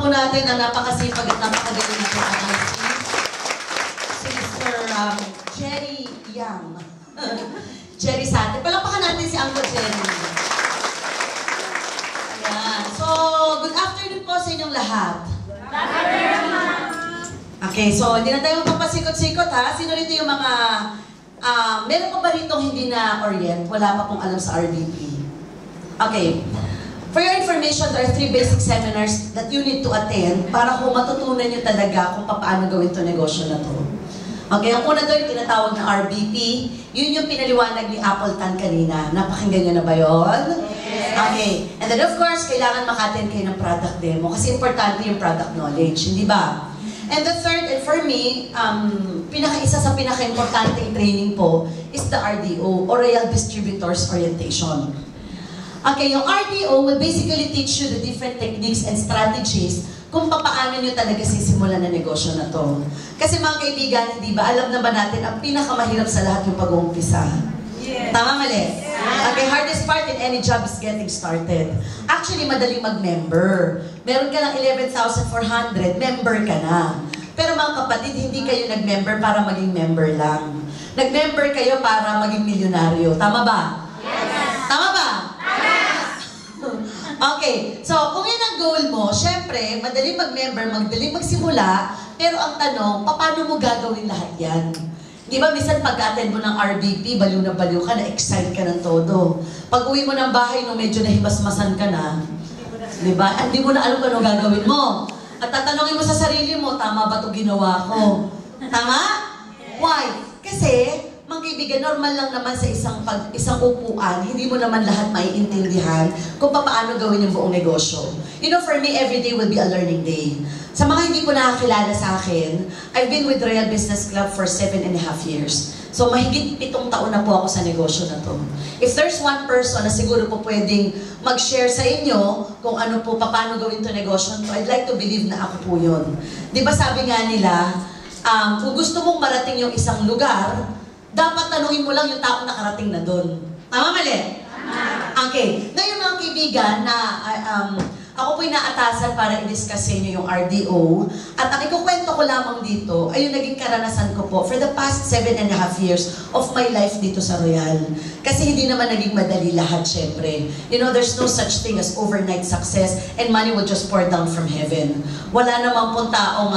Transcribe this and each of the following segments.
po natin ang napakasipag at napakagaling natin ang si Mr. Jerry Yang. Jerry Sante. Palapakan natin si Uncle Jerry. Ayan. So, good afternoon po sa inyong lahat. Okay, so hindi na tayo magpapasikot-sikot ha. Sino rito yung mga... meron pa ba rito hindi na orient? Wala pa pong alam sa RBP. Okay. For your information, there are 3 basic seminars that you need to attend para kung matutunan nyo talaga kung paano gawin itong negosyo na to. Okay, ang una doon yung tinatawag na RBP. Yun yung pinaliwanag ni Appleton kanina. Napakinggan nyo na ba yun? Yes. Okay. And then of course, kailangan maka-attend kayo ng product demo kasi importante yung product knowledge, hindi ba? And the third, and for me, isa sa pinaka-importanteng training po is the RDO, or Royal Distributors Orientation. Okay, yung RDO will basically teach you the different techniques and strategies kung paano nyo talaga sisimulan na negosyo na to. Kasi mga kaibigan, hindi ba, alam na ba natin, ang pinakamahirap sa lahat yung pag-uumpisa. Yes. Tama, mali? Yes. Okay, hardest part in any job is getting started. Actually, madaling mag-member. Meron ka lang 11,400, member ka na. Pero mga kapatid, hindi kayo nag-member para maging member lang. Nag-member kayo para maging milyonaryo. Tama ba? Yes. Tama ba? Okay, so kung yun ang goal mo, syempre, madaling mag-member, madaling magsimula, pero ang tanong, paano mo gagawin lahat yan? Di ba, minsan pag-attend mo ng RBP, baliw na baliw ka, na-excite ka ng todo. Pag uwi mo ng bahay, no, medyo nahimasmasan ka na, di ba? Hindi mo na alam kung ano gagawin mo. At tatanungin mo sa sarili mo, tama ba ito ginawa ko? Tama? Why? Kasi, mga kaibigan, normal lang naman sa isang upuan, hindi mo naman lahat maiintindihan kung paano gawin yung buong negosyo. You know, for me, every day will be a learning day. Sa mga hindi po nakakilala sa akin, I've been with Royal Business Club for 7.5 years. So, mahigit 7 taon na po ako sa negosyo na to. If there's one person na siguro po pwedeng mag-share sa inyo kung ano po, paano gawin to negosyo to, I'd like to believe na ako po yun. Di ba sabi nga nila, kung gusto mong marating yung isang lugar, dapat tanungin mo lang yung taong nakarating na doon. Tama, mali? Okay. Ngayon mga kaibigan, ako po'y naatasan para i-discuss sa inyo yung RDO. At ang ikukwento ko lamang dito ay yung naging karanasan ko po for the past 7.5 years of my life dito sa Royal. Kasi hindi naman naging madali lahat, syempre. You know, there's no such thing as overnight success and money will just pour down from heaven. Wala namang pong taong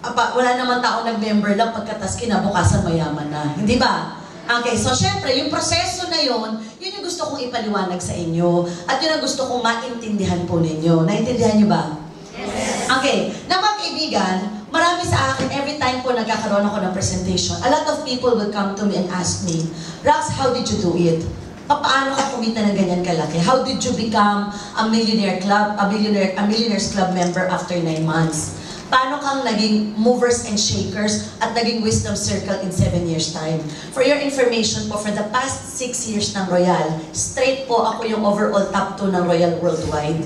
wala naman tao nag-member lang pagkatas kinabukasan mayaman na. Hindi ba? Okay, so syempre, yung proseso na yun yung gusto kong ipaliwanag sa inyo. At yun ang gusto kong maintindihan po ninyo. Naintindihan nyo ba? Yes. Okay, na mga kaibigan, marami sa akin, every time po nagkakaroon ako ng presentation, a lot of people will come to me and ask me, Rax, how did you do it? Paano ka kumita ng ganyan kalaki? How did you become a millionaire club, a millionaires club member after 9 months? Paano kang naging movers and shakers at naging wisdom circle in 7 years time? For your information po, for the past 6 years ng Royal, straight po ako yung overall top 2 ng Royal worldwide.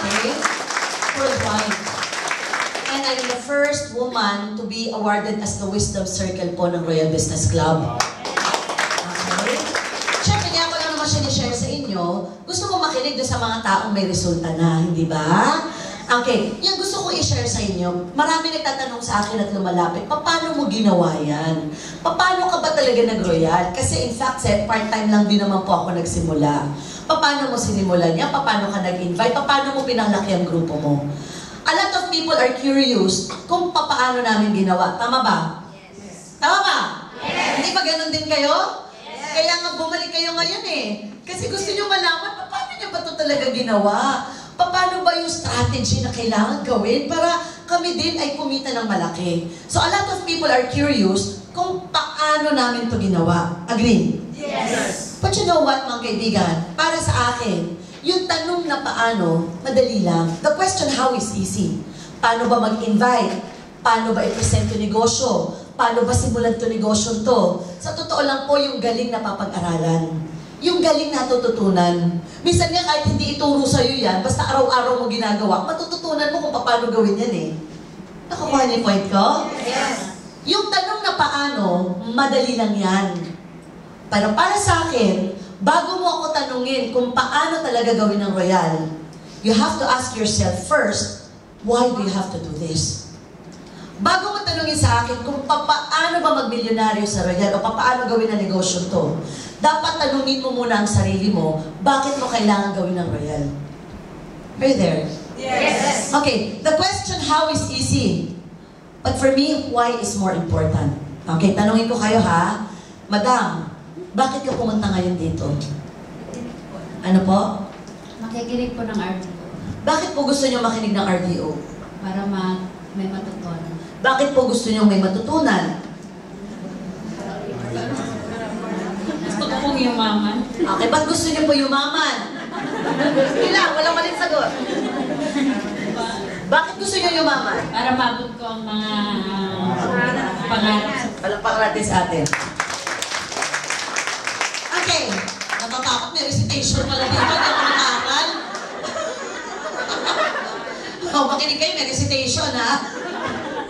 Okay? Worldwide. And I'm the first woman to be awarded as the wisdom circle po ng Royal Business Club. Okay? Siyempre, kaya ko lang naman siya ni-share sa inyo, gusto mo makinig doon sa mga taong may resulta na, hindi ba? Okay, yung gusto ko i-share sa inyo, marami nagtatanong sa akin at lumalapit, paano mo ginawa yan? Paano ka ba talaga nag-Royal? Kasi in fact, part-time lang din naman po ako nagsimula. Paano mo sinimulan yan? Paano ka nag-invite? Paano mo pinalaki ang grupo mo? A lot of people are curious kung paano namin ginawa. Tama ba? Yes. Tama ba? Yes. Hindi ba ganun din kayo? Yes. Kaya nga bumalik kayo ngayon eh. Kasi gusto nyo malaman, paano nyo ba ito talaga ginawa? Paano ba yung strategy na kailangan gawin para kami din ay kumita ng malaki? So a lot of people are curious kung paano namin ito ginawa. Agree? Yes. But you know what, mga kaibigan? Para sa akin, yung tanong na paano, madali lang. The question how is easy. Paano ba mag-invite? Paano ba i-present yung negosyo? Paano ba simulan itong negosyo to? Sa totoo lang po, yung galing na papag-aralan. Yung galing natututunan. Minsan nga kahit hindi ituro sa'yo yan, basta araw-araw mo ginagawa, matututunan mo kung paano gawin yan eh. Nakukuha niyo yung point ko? Yes. Yung tanong na paano, madali lang yan. Pero para sa akin, bago mo ako tanungin kung paano talaga gawin ng Royal, you have to ask yourself first, why do you have to do this? Bago mo tanungin sa akin kung paano ba magmilyonaryo sa Royal o paano gawin ang negosyo to, dapat tanungin mo muna ang sarili mo, bakit mo kailangan gawin ang Royal? Are you there? Yes. Okay, the question how is easy. But for me, why is more important. Okay, tanungin ko kayo ha. Madam, bakit ka pumunta ngayon dito? Ano po? Makikinig po ng RDO Bakit po gusto niyo makinig ng RDO? para may matutunan. Bakit po gusto niyo may matutunan? Gusto ko pong yumaman. Okay, ba't gusto niyo po yumaman? Ilang, walang maling sagot. Bakit gusto niyo yumaman? Para mabot ko ang mga pangarap. Palakpak natin sa atin. Okay, natatakot, may recitation pala dito, hindi ako nag-aaral. Makinig kayo, may recitation ha.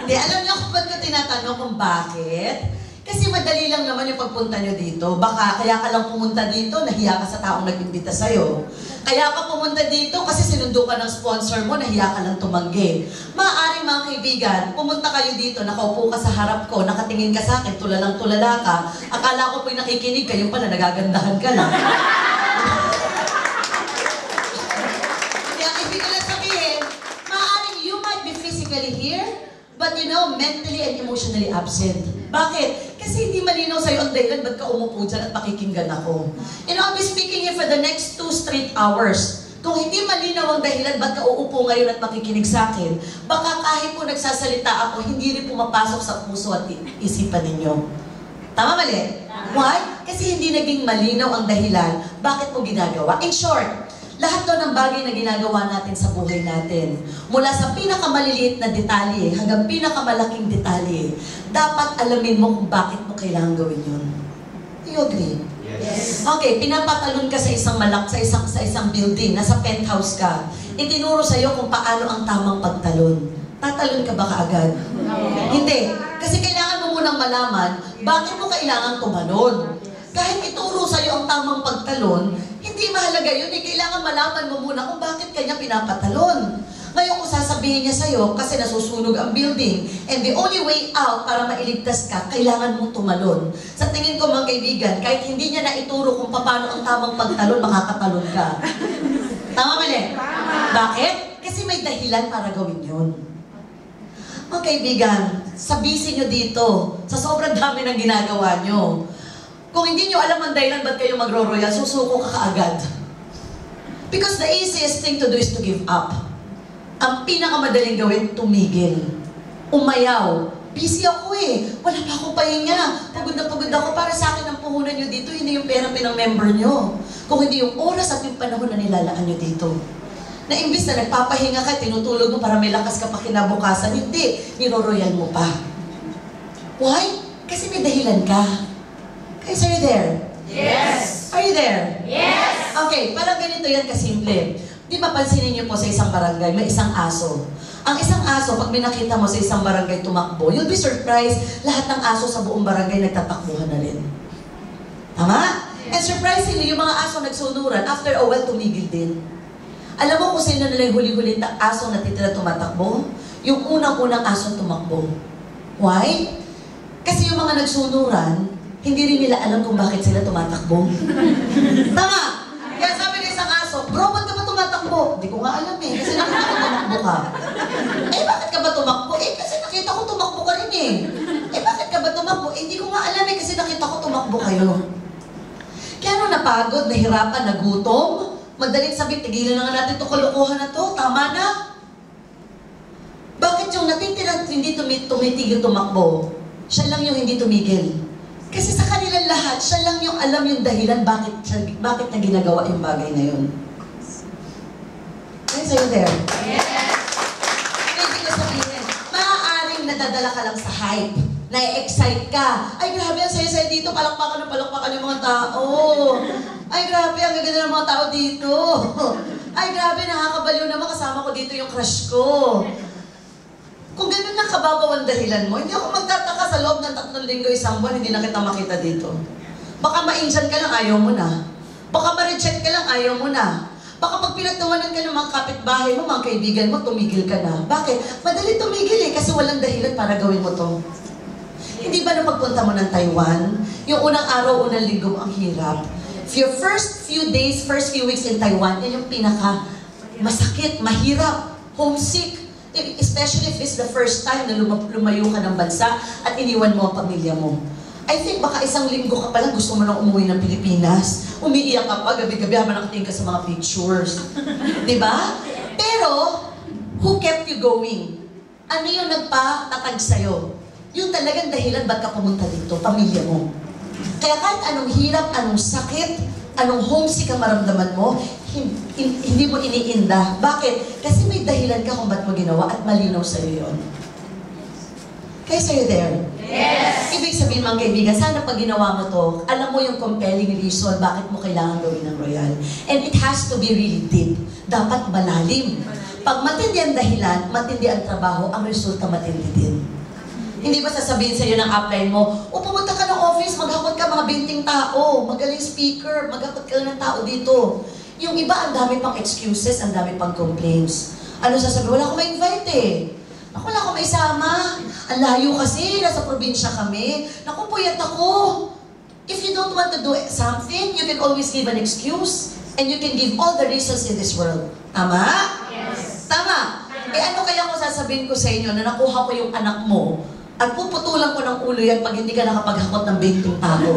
Hindi, alam niyo kung ba't ko tinatanong kung bakit? Kasi madali lang naman yung pagpunta niyo dito. Baka kaya ka lang pumunta dito, nahiya ka sa taong nag-imbita sa'yo. Kaya ka pumunta dito kasi sinundo ka ng sponsor mo, nahiya ka lang tumanggi. Maaaring mga kaibigan, pumunta kayo dito, nakaupo ka sa harap ko, nakatingin ka sa akin, tulalang-tulala ka. Akala ko po'y nakikinig kayo pala, nagagandahan ka lang. Kaya ibig ko lang sabihin, maaaring you might be physically here, but you know, mentally and emotionally absent. Bakit? Kasi hindi malinaw sa'yo ang dahilan, ba't ka umupo dyan at pakikinggan ako? And I'll be speaking here for the next 2 straight hours. Kung hindi malinaw ang dahilan, ba't ka uupo ngayon at makikinig sa akin, baka kahit po nagsasalita ako, hindi rin pumapasok sa puso at isipan ninyo. Tama mali? Why? Kasi hindi naging malinaw ang dahilan, bakit mo ginagawa? In short, lahat to ng bagay na ginagawa natin sa buhay natin, mula sa pinakamaliliit na detalye hanggang pinakamalaking detalye, dapat alamin mo kung bakit mo kailangan gawin yun. Do you agree? Yes. Okay, pinapatalon ka sa isang building, nasa penthouse ka. Itinuro sa'yo kung paano ang tamang pagtalon. Tatalon ka ba kaagad? Hindi. Kasi kailangan mo munang malaman, bakit mo kailangan tumalon? Kahit ituro sa'yo ang tamang pagtalon, hindi mahalaga yun. Kailangan malaman mo muna kung bakit kanya pinapatalon. Ngayon kung sasabihin niya sa'yo, kasi nasusunog ang building, and the only way out para mailigtas ka, kailangan mong tumalon. Sa tingin ko mga kaibigan, kahit hindi niya naituro kung paano ang tamang pagtalon, makakatalon ka. Tama mali? Bakit? Kasi may dahilan para gawin yun. Mga kaibigan, sabisin nyo dito, sa sobrang dami ng ginagawa nyo, kung hindi nyo alam ang dahilan ba't kayo magro-royal, susuko ka kaagad. Because the easiest thing to do is to give up. Ang pinakamadaling gawin, tumigil. Umayaw. Busy ako eh. Wala pa akong pahinga. Pagod na pagod ako. Para sa akin ang puhunan nyo dito, hindi yung pera pinang-member nyo. Kung hindi yung oras at yung panahon na nilalaan nyo dito. Na imbis na nagpapahinga ka, tinutulog mo para may lakas ka pa kinabukasan, hindi. Niro-royal mo pa. Why? Kasi may dahilan ka. Guys, are you there? Yes! Are you there? Yes! Okay, parang ganito yan kasimple. Di ba pansinin niyo po sa isang barangay, may isang aso. Ang isang aso, pag may nakita mo sa isang barangay tumakbo, you'll be surprised, lahat ng aso sa buong barangay nagtatakbuhan na rin. Tama? And surprisingly, yung mga aso nagsunuran, after a while, tumigil din. Alam mo kung sino nila yung huli-huli na aso na titira tumatakbo? Yung unang-unang aso tumakbo. Why? Kasi yung mga nagsunuran, hindi rin nila alam kung bakit sila tumatakbo. Tama! Kaya sabi ng isang aso, bro, ba't ka ba tumatakbo? Hindi ko nga alam eh, kasi nakita ko tumakbo ka. Eh, bakit ka ba tumakbo? Eh, kasi nakita ko tumakbo ka rin eh. Eh, bakit ka ba tumakbo? Eh, hindi ko nga alam eh, kasi nakita ko tumakbo kayo. Kaya nung napagod, nahirapan, nagutom, madaling sabi, tigilan na nga natin itong kalokohan na to, tama na. Bakit yung natitira hindi tumitigil tumakbo? Siya lang yung hindi tumigil. Kasi sa kanilang lahat, siya lang yung alam yung dahilan bakit na ginagawa yung bagay na yun. Guys, are you there? Yes! Pwede ko sabihin, maaaring nadadala ka lang sa hype, na-excite ka. Ay, grabe, ang saya-saya dito, palakpakan yung mga tao. Ay, grabe, ang gaganda ng mga tao dito. Ay, grabe, nakakabaliw naman, kasama ko dito yung crush ko. Kung ganun lang kababaw ang dahilan mo, hindi ako magtataka sa loob ng 3 linggo, 1 buwan, hindi na kita makita dito. Baka ma-insan ka lang, ayaw mo na. Baka ma-reject ka lang, ayaw mo na. Baka pag pinagtawanan ka ng mga kapitbahay mo, mga kaibigan mo, tumigil ka na. Bakit? Madali tumigil kasi walang dahilan para gawin mo to. Hindi ba nung pagpunta mo ng Taiwan, yung unang araw, unang linggo mo, ang hirap. Your first few days, first few weeks in Taiwan, yan yung pinaka masakit, mahirap, homesick. Especially if it's the first time na lumayo ka ng bansa at iniwan mo ang pamilya mo. I think baka isang linggo ka pa lang gusto mo nang umuwi ng Pilipinas. Umiiyak ka pa, gabi-gabi habang nakatingin ka sa mga pictures. Diba? Pero, who kept you going? Ano yung nagpatatag sa'yo? Yung talagang dahilan ba't ka pumunta dito, pamilya mo. Kaya kahit anong hirap, anong sakit, anong homesick ang maramdaman mo, hindi mo iniinda. Bakit? Kasi may dahilan ka kung ba't mo ginawa at malinaw sa'yo yun. Guys, are you there? Yes! Ibig sabihin, mga kaibigan, sana pag ginawa mo to, alam mo yung compelling reason bakit mo kailangan gawin ng royal. And it has to be really deep. Dapat malalim. Pag matindi ang dahilan, matindi ang trabaho, ang resulta matindi din. Hindi ba sasabihin sa'yo ng upline mo, o pumunta ka ng office, maghakot ka mga 20 tao, magaling speaker, maghakot ka ng tao dito. Yung iba, ang dami pang excuses, ang dami pang complaints. Ano sasabihin? Wala akong ma-invite eh. Ako, wala akong maisama. Ang layo kasi, nasa probinsya kami. Naku, puyat ako. If you don't want to do something, you can always give an excuse. And you can give all the reasons in this world. Tama? Yes. Tama. Eh ano kaya kung sasabihin ko sa inyo na nakuha ko yung anak mo at puputulan ko ng ulo yan pag hindi ka nakapaghakot ng 20 tao?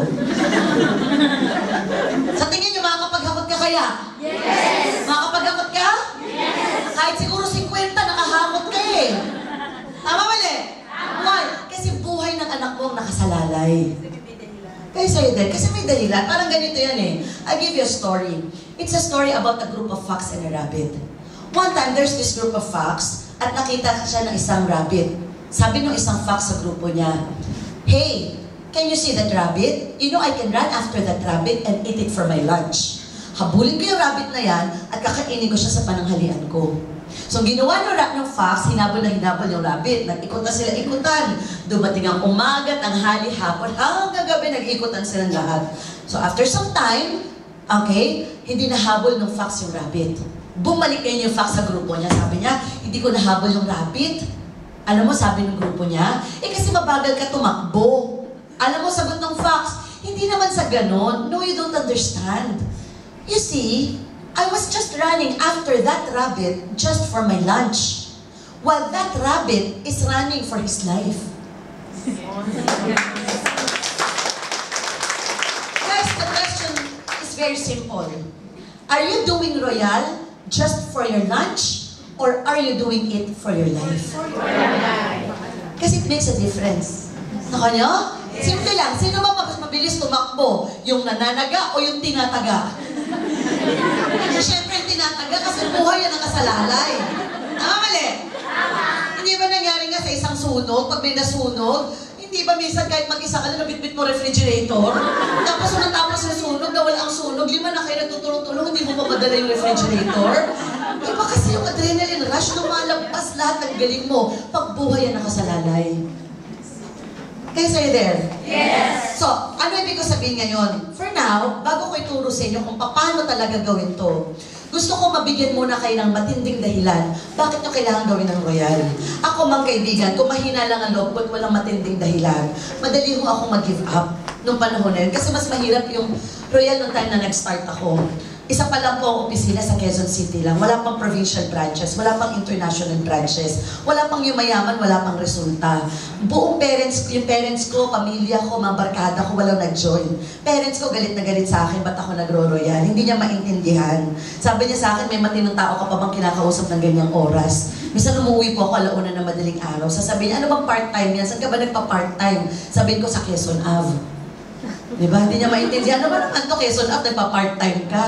Sa tingin nyo, makakapaghakot ka kaya? Yes! Makakapaghakot ka? Yes! Kahit siguro 50 nakahakot ka eh. Tama mali? Why? Kasi buhay ng anak mo ang nakasalalay. Kaya sa'yo din, kasi may dahilan. Parang ganito yan eh. I'll give you a story. It's a story about a group of fox and a rabbit. One time, there's this group of fox at nakita siya ng isang rabbit. Sabi ng isang fox sa grupo niya, "Hey, can you see that rabbit? You know I can run after that rabbit and eat it for my lunch." Habulin ko yung rabbit na yan at kakainin ko siya sa pananghalian ko. So ginawa ng fox, hinabol na hinabol yung rabbit. Nag-ikot na sila ikutan. Dumating ang umaga, tanghali, hapon, hanggang gabi nag-ikutan silang lahat. So after some time, okay, hindi nahabol ng fox yung rabbit. Bumalik ngayon yung fox sa grupo niya. Sabi niya, hindi ko nahabol yung rabbit. Alam mo, sabi ng grupo niya, kasi mabagal ka tumakbo. Alam mo, sagot ng fox, hindi naman sa ganon. No, you don't understand. You see, I was just running after that rabbit just for my lunch. While that rabbit is running for his life. Guys, the question is very simple. Are you doing royal just for your lunch? Or are you doing it for your life? Kasi it makes a difference. Naka nyo? Simple lang. Sino ba mas mabilis tumakbo? Yung nananaga o yung tinataga? Siyempre yung tinataga kasi buhay yan nakasalalay. Tama mali? Hindi ba nangyari nga sa isang sunog? Pag may nasunog, hindi ba minsan kahit mag-isa ka na nabitbit mo refrigerator? Tapos natapos na sunog, nawala ang sunog, 5 na kayo natutulong-tulong, hindi mo pa madala yung refrigerator? Iba kasi yung adrenaline rush, lumalabas lahat ng galing mo pag buhay yan nakasalalay. Guys, are you there? Yes! So, ano ibig ko sabihin ngayon? For now, bago ko ituro sa inyo kung paano talaga gawin to, gusto ko mabigyan muna kayo ng matinding dahilan bakit nyo kailangan gawin ng royal. Ako, mga kaibigan, kung mahina lang ang loob at walang matinding dahilan, madali ho ako mag-give up nung panahon na yun. Kasi mas mahirap yung royal nung time na nag-start ako. Isa pa lang po ang opisina sa Quezon City lang. Wala pang provincial branches, wala pang international branches, wala pang yumayaman, wala pang resulta. Buong yung parents ko, pamilya ko, mga barkada ko, walang nag-join. Parents ko galit na galit sa akin, ba't ako nagro-royal? Hindi niya maintindihan. Sabi niya sa akin, may matinong tao ka pa bang kinakausap ng ganyang oras? Minsan umuwi po ako alauna na madaling araw. Sasabihin niya, ano bang part-time yan? Saan ka ba nagpa-part-time? Sabihin ko sa Quezon Ave. Diba? Hindi niya maintindihan. Ano ba naman ito? Quezon Ave, nagpa-part-time ka.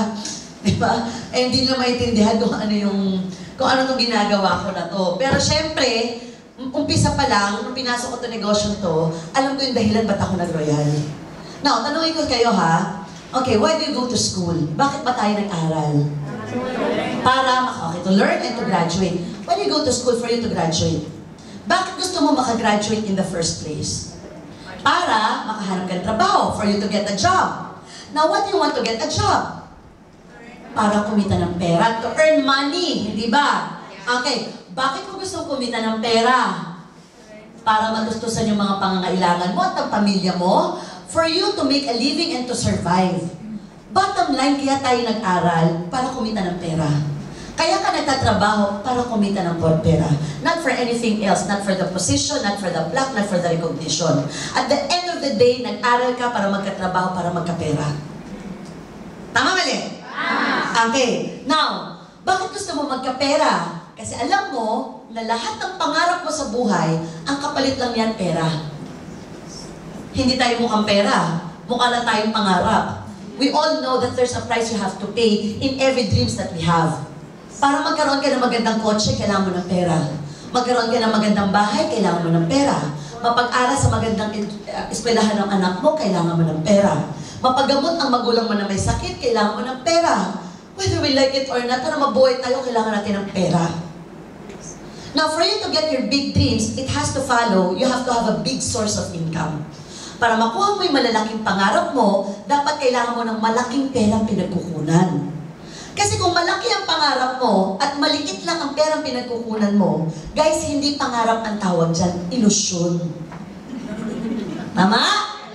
Diba? Eh, hindi niya maintindihan kung ano nung ginagawa ko na to. Pero syempre, umpisa pa lang, nung pinasok ko to negosyo to, alam ko yung dahilan ba't ako nag-royal. Now, tanungin ko kayo ha. Okay, why do you go to school? Bakit ba tayo nag-aral? To learn and to graduate. Why do you go to school for you to graduate? Bakit gusto mo makagraduate in the first place? Para makahanap ka ng trabaho, for you to get a job. Now, what do you want to get a job? para kumita ng pera. To earn money, hindi ba? Okay, bakit mo gusto kumita ng pera? Para matustusan yung mga pangangailangan mo at ng pamilya mo? For you to make a living and to survive. Bottom line, kaya tayo nag-aral para kumita ng pera. Kaya ka nagtatrabaho para kumita ng pera. Not for anything else. Not for the position, not for the plaque, not for the recognition. At the end of the day, nag-aral ka para magkatrabaho, para magkapera. Tama mali? Okay. Now, bakit gusto mo magkapera? Kasi alam mo na lahat ng pangarap mo sa buhay, ang kapalit lang yan pera. Hindi tayo mukhang pera. Mukha lang tayong pangarap. We all know that there's a price you have to pay in every dreams that we have. Para magkaroon ka ng magandang kotse, kailangan mo ng pera. Magkaroon ka ng magandang bahay, kailangan mo ng pera. Mapag-aral sa magandang eskwelahan ng anak mo, kailangan mo ng pera. Mapagamot ang magulang mo na may sakit, kailangan mo ng pera. Whether we like it or not, para mabuhay tayo, kailangan natin ng pera. Now, for you to get your big dreams, it has to follow, you have to have a big source of income. Para makuha mo yung malalaking pangarap mo, dapat kailangan mo ng malaking perang pinagkukunan. Kasi kung malaki ang pangarap mo at maliit lang ang perang pinagkukunan mo, guys, hindi pangarap ang tawag dyan, ilusyon. Tama?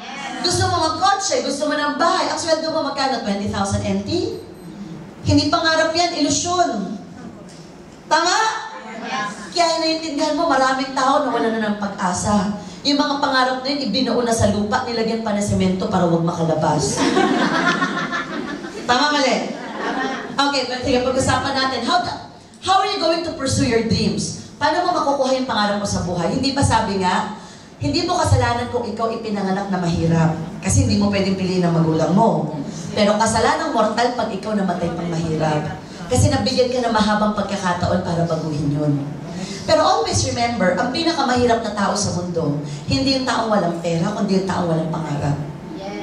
Yes. Gusto mo magkotse, gusto mo ng bahay, ang sweldo mo magkano? 20,000 NT? Hindi pangarap yan, ilusyon. Tama? Yes. Kaya naiintindihan mo, maraming tao na wala na ng pag-asa. Yung mga pangarap na yun, ibinuo na sa lupa, nilagyan pa ng semento para huwag makalabas. Tama mali? Okay, but sige, pag-usapan natin, how are you going to pursue your dreams? Paano mo makukuha yung pangarap mo sa buhay? Hindi ba sabi nga, hindi mo kasalanan kung ikaw ipinanganak na mahirap. Kasi hindi mo pwedeng piliin ang magulang mo. Pero kasalanan mortal pag ikaw namatay pang mahirap. Kasi nabigyan ka ng mahabang pagkakataon para baguhin yun. Pero always remember, ang pinakamahirap na tao sa mundo, hindi yung taong walang pera, kundi yung taong walang pangarap.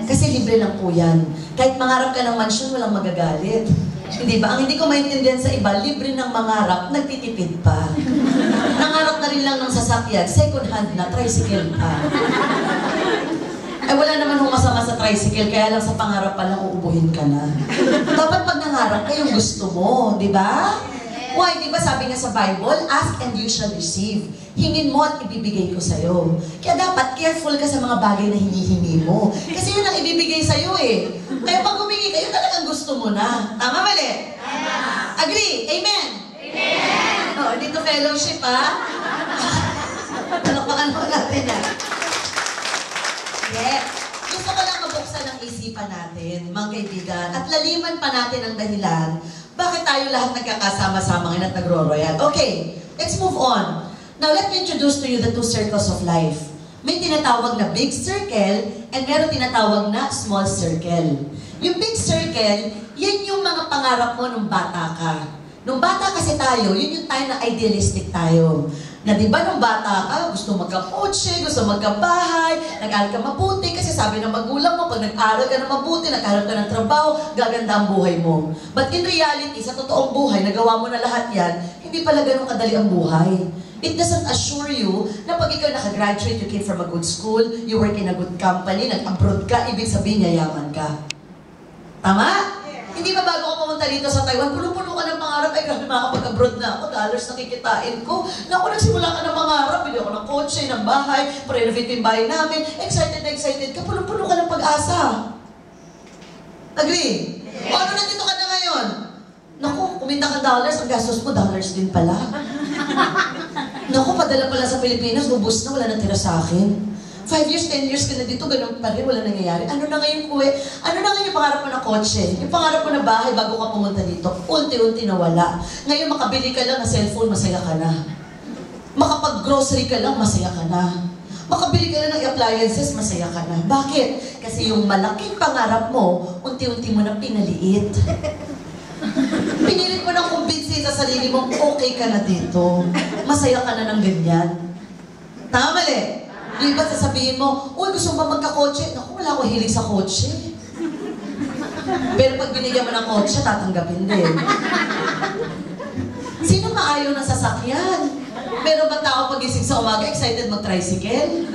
Kasi libre lang po yan. Kahit mangarap ka ng mansyon, walang magagalit. Hindi ba? Ang hindi ko maintindihan sa iba, libre ng mangarap, nagtitipid pa. Nangarap na rin lang ng sasakyan, second hand na, tricycle pa. Ay wala naman hong masama sa tricycle, kaya lang sa pangarap pa lang uubuhin ka na. Dapat pag nangarap ka yung gusto mo, di ba? Why? Di ba sabi nga sa Bible, ask and you shall receive. Hingin mo at ibibigay ko sa'yo. Kaya dapat careful ka sa mga bagay na hinihingi mo. Kasi yun ang ibibigay sa'yo eh. Kaya pag humingi ka, yun talagang gusto mo na. Tama mali? Agree? Amen? Amen! Oh, dito fellowship ha? Palakpakan mo natin yan. Yeah. Gusto ko lang mabuksan ang isipan natin, mga kaibigan, at laliman pa natin ang dahilan bakit tayo lahat nagkakasama-sama ngayon at nagro-royal. Okay, let's move on. Now, let me introduce to you the two circles of life. May tinatawag na big circle and meron tinatawag na small circle. Yung big circle, yan yung mga pangarap mo nung bata ka. Nung bata kasi tayo, yun yung time na idealistic tayo. Na di ba nung bata ka, gusto magka-kotse, gusto magka-bahay, nag-aral ka mabuti, kasi sabi ng magulang mo, pag nag-aral ka na mabuti, nag-aral ka ng trabaho, gaganda ang buhay mo. But in reality, sa totoong buhay, nagawa mo na lahat yan, hindi pala ganun kadali ang buhay. It doesn't assure you na pag ikaw nakagraduate, you came from a good school, you work in a good company, nag-abroad ka, ibig sabihin yayaman ka. Tama? Hindi ba bago ka pumunta dito sa Taiwan, puno-puno ka ng pangarap, ay grabe makakapag-abroad na ako, dollars nakikitain ko. Naku, nagsimula ka ng pangarap, bili ako ng kotse, ng bahay, pa-renovate yung bahay namin, excited na excited ka, puno-puno ka ng pag-asa. Agree? O ano nandito ka na ngayon? Naku, kumita ka dollars, ang gastos mo, dollars din pala. Naku, padala pala sa Pilipinas, bubus na, wala nang tira sa akin. 5 years, 10 years ka na dito, ganun pa rin, wala nangyayari. Ano na ngayon, kuwe? Ano na ngayon yung pangarap mo na kotse? Yung pangarap mo na bahay bago ka pumunta dito? Unti-unti nawala. Ngayon, makabili ka lang ng cellphone, masaya ka na. Makapag-grocery ka lang, masaya ka na. Makabili ka lang ng appliances, masaya ka na. Bakit? Kasi yung malaking pangarap mo, unti-unti mo na pinaliit. Pinilit mo nang kumbinsi sa sarili mo, okay ka na dito. Masaya ka na ng ganyan. Tama mali? Di ba sasabihin mo, uy, gusto mo ba magka-kotse? Naku, wala akong hilig sa kotse. Pero pag binigyan mo ng kotse, tatanggapin din. Sino maayaw ng sasakyan? Pero ba tao pagising sa umaga, excited mag-tricycle?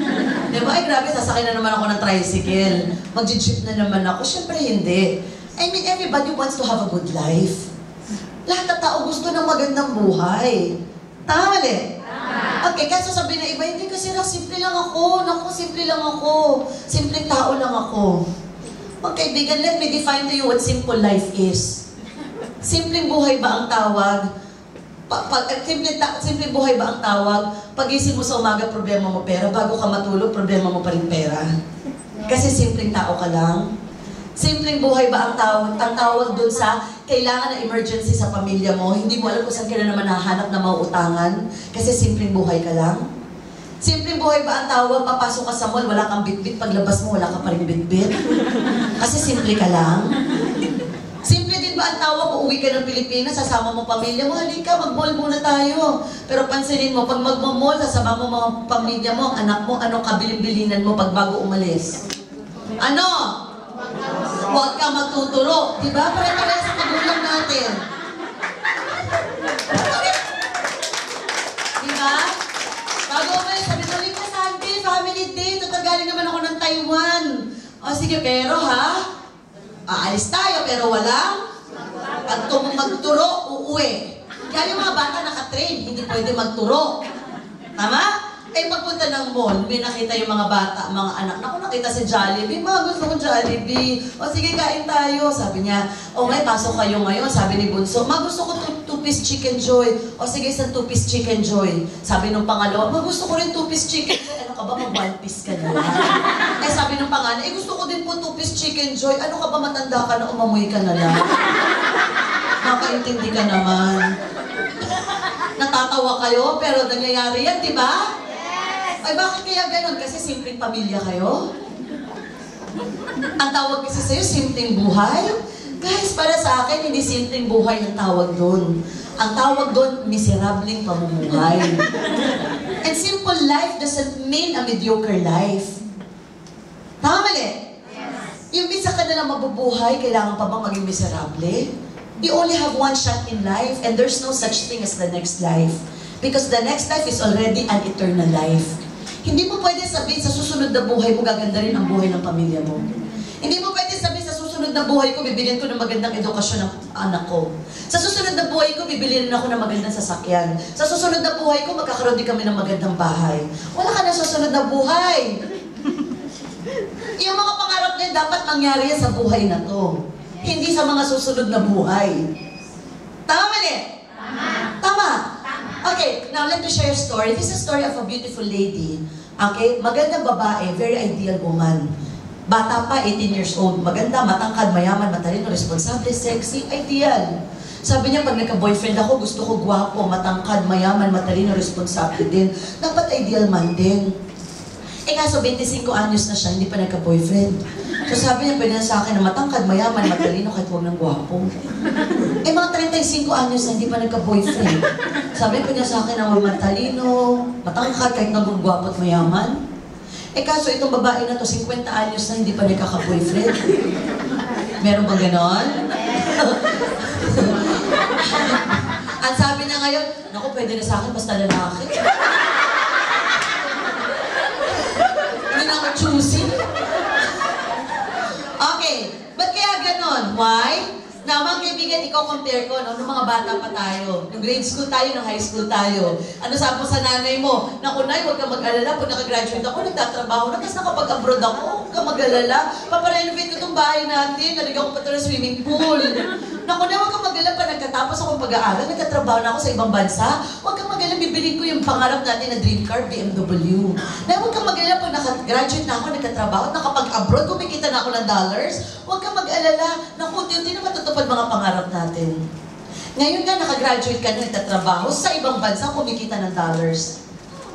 Di ba? Ay, grabe, sasakay na naman ako ng tricycle. Mag-jeep na naman ako. Siyempre, hindi. I mean, everybody wants to have a good life. Lahat ng tao gusto ng magandang buhay. Tama mali? Okay, kaso sabi na iba, hindi kasi simple lang ako. Naku, simple lang ako. Simpleng tao lang ako. Magkaibigan, let me define to you what simple life is. Simpleng buhay ba ang tawag? Simpleng buhay ba ang tawag? Pagising mo sa umaga, problema mo pera. Bago ka matulog, problema mo pa rin pera. Kasi simpleng tao ka lang. Simpleng buhay ba ang tawag? Ang tawag dun sa kailangan ng emergency sa pamilya mo. Hindi mo alam kung saan ka na naman nahanap na mauutangan. Kasi simpleng buhay ka lang. Simpleng buhay ba ang tawag? Papasok ka sa mall, wala kang bitbit. Paglabas mo, wala ka pa rin bitbit. Kasi simple ka lang. Simple din ba ang tawag? Uuwi ka ng Pilipinas, sasama mo pamilya mo, halika, mag-mall muna tayo. Pero pansinin mo, pag mag-mall, sasama mo mga pamilya mo, ang anak mo, anong kabilin-bilinan mo pag bago umalis? Ano? Huwag ka magtuturo. Diba? Pare-pare sa magulang natin. Diba? Bago umalis, sabi ko, ka Sunday, family day, galing naman ako ng Taiwan. O sige, pero ha? Aalis tayo, pero walang pag magturo, uuwi. Kaya yung mga bata nakatrain, hindi pwede magturo. Tama? Eh, pagpunta ng mall, may nakita yung mga bata, mga anak. Naku, nakita si Jollibee. Ma, gusto ko Jollibee. O, sige, kain tayo. Sabi niya, o, may pasok kayo ngayon. Sabi ni Bunso, ma, gusto ko two-piece chicken joy. O, sige, isang two-piece chicken joy. Sabi nung pangalawa, ma, gusto ko rin two-piece chicken joy. Ano ka ba, mag-one-piece ka na? Eh, sabi nung panganay, gusto ko din po two-piece chicken joy. Ano ka ba, matanda ka na, umamoy ka na lang? Nakaintindi ka naman. Natatawa kayo, pero nangyayari yan, di ba? Ay, bakit kaya ganun? Kasi simpleng pamilya kayo? Ang tawag kasi sa'yo, simpleng buhay? Guys, para sa akin, hindi simpleng buhay ang tawag doon. Ang tawag doon, miserableng pamumuhay. And simple life doesn't mean a mediocre life. Tama mali? Yes. Yung bisa ka na lang mabubuhay, kailangan pa bang maging miserable? You only have one shot in life, and there's no such thing as the next life. Because the next life is already an eternal life. Hindi mo pwede sabihin sa susunod na buhay mo, gaganda rin ang buhay ng pamilya mo. Hindi mo pwede sabihin sa susunod na buhay ko, bibilin ko ng magandang edukasyon ng anak ko. Sa susunod na buhay ko, bibilin ako ng magandang sasakyan. Sa susunod na buhay ko, magkakaroon din kami ng magandang bahay. Wala ka na susunod na buhay. Yung mga pangarap niya, dapat mangyari yan sa buhay na to. Hindi sa mga susunod na buhay. Tama mali? Tama. Okay, now let me share a story. This is a story of a beautiful lady. Okay, magandang babae, very ideal woman. Bata pa, 18 years old. Maganda, matangkad, mayaman, matalino, responsable, sexy, ideal. Sabi niya, pag nagka-boyfriend ako, gusto ko gwapo, matangkad, mayaman, matalino, responsable din. Dapat ideal man din. Eh kaso 25 anyos na siya, hindi pa nagka-boyfriend. So sabi niya, pwede na sa akin na matangkad, mayaman, matalino, kahit huwag ng gwapo. Eh mga 35 anyos na hindi pa nagka-boyfriend. Sabi niya sa akin na matalino, matangkad, kahit nagugwapo at mayaman. Eh kaso itong babae na to, 50 anyos na hindi pa nagkaka-boyfriend. Meron ba ganon? At sabi niya ngayon, naku, pwede na sa akin, basta lalaki. Hindi na ako choosy. Okay, ba't kaya ganon? Why? Na mga kaibigan, ikaw compare ko, no? Nung mga bata pa tayo, nung grade school tayo, nung high school tayo, ano sabi mo sa nanay mo? Naku, Nay, huwag kang mag-alala, pag nakagraduate ako, nagtatrabaho na, tapos nakapag-abroad ako, huwag kang mag-alala, paparenovate ko itong bahay natin, nalagyan ko pa ito ng swimming pool. Naku, Nay, huwag kang mag-alala, pag nagkatapos akong pag-aaral, nagtatrabaho na ako sa ibang bansa, huwag kang mag-alala, bibili ko yung pangarap natin na dream car, BMW. Nay, huwag kang mag-alala, pag nakagraduate na ako, nagtatrabaho, nakapag-abroad, kumikita na ako ng dollars, huwag kang mag-alala, naku, unti-unti na matutupad mga pangarap natin. Ngayon nga, nakagraduate ka na, nagtatrabaho, sa ibang bansa, kumikita ng dollars.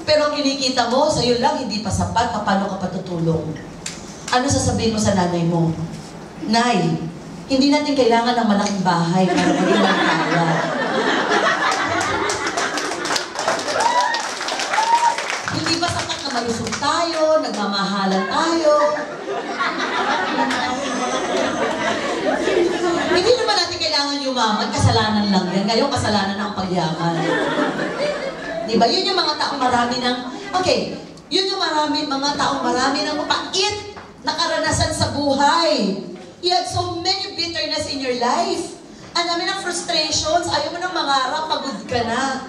Pero ang kinikita mo, sa'yo lang, hindi pa sapat, paano ka patutulong? Ano sasabihin mo sa nanay mo? Nay, hindi natin kailangan ng malaking bahay para maging magkaya. Hindi ba sapat na malusog tayo, nagmamahalan tayo? Hindi naman natin kailangan yumaman, kasalanan lang yan. Ngayon, kasalanan ang pagyaman. Diba? Yun yung mga taong marami ng... Okay, yun yung mga taong marami ng mapait na karanasan sa buhay. You had so many bitterness in your life. Ang dami ng frustrations, ayaw mo nang mangarap, pagod ka na.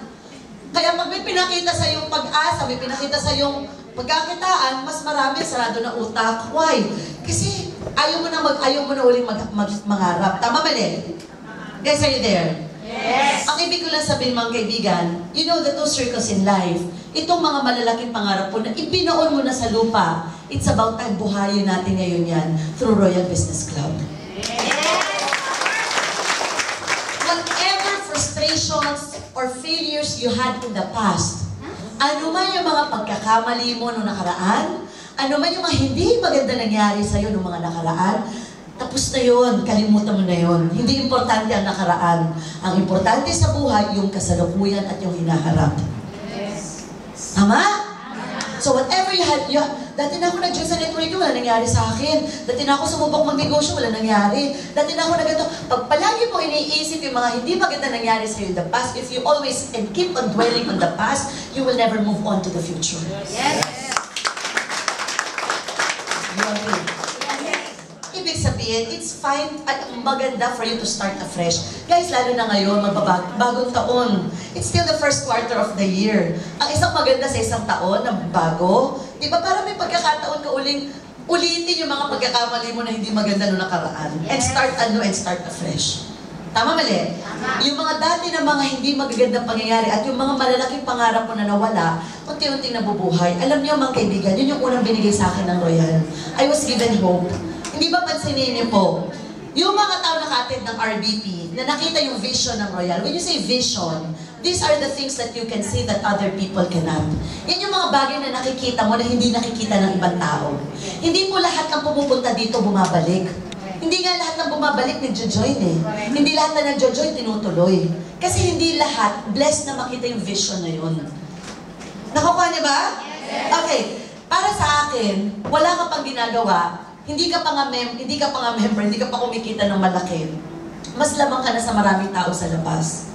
Kaya pag may pinakita sa yung pag-asa, may pinakita sa yung pagkakitaan, mas marami sarado na utak. Why? Kasi ayaw mo na uling mangarap. Tama mali? Guys, are you there? Yes. Ang ibig ko lang sabihin, mga kaibigan, you know the two circles in life, itong mga malalaking pangarap po na ibinoon mo na sa lupa, it's about time buhayin natin ngayon yan through Royal Business Club. Whatever frustrations or failures you had in the past, ano man yung mga pagkakamali mo noong nakaraan, ano man yung mga hindi maganda nangyari sa'yo noong mga nakaraan, tapos na yun, kalimutan mo na yun. Hindi importante ang nakaraan. Ang importante sa buhay, yung kasalukuyan at yung hinaharap. Yes. Tama? So whatever you had, dati na ako nag-join sa network, wala nangyari sa akin. Dati na ako sumubok mag-negosyo, wala nangyari. Dati na ako nag-ito. Pag palagi mo iniisip yung mga hindi maganda nangyari sa in the past, if you always and keep on dwelling on the past, you will never move on to the future. Yes. You agree? Ibig sabihin, it's fine, maganda for you to start afresh. Guys, lalo na ngayon, bagong taon. It's still the first quarter of the year. Ang isang maganda sa isang taon na bago, di ba parang may pagkakataon ka ulitin yung mga pagkakamali mo na hindi maganda noong nakaraan. And start anew and start afresh. Tama mali? Tama. Yung mga dati na mga hindi magagandang pangyayari at yung mga malalaking pangarap mo na nawala, unti-unting nabubuhay. Alam niyo mga kaibigan, yun yung unang binigay sa akin ng Royal. I was given hope. Hindi ba pansinin niyo po? Yung mga tao nakatid ng RBP, na nakita yung vision ng Royal, when you say vision, these are the things that you can see that other people cannot. Yan yung mga bagay na nakikita mo na hindi nakikita ng ibang tao. Hindi po lahat ng pumupunta dito bumabalik. Hindi nga lahat ng bumabalik nagjo-join eh. Hindi lahat na nagjo-join tinutuloy. Kasi hindi lahat blessed na makita yung vision na yun. Nakukuha niyo ba? Okay. Para sa akin, wala ka pang ginagawa, hindi ka pa nga member, hindi ka pa kumikita ng malaki, mas lamang ka na sa maraming tao sa labas.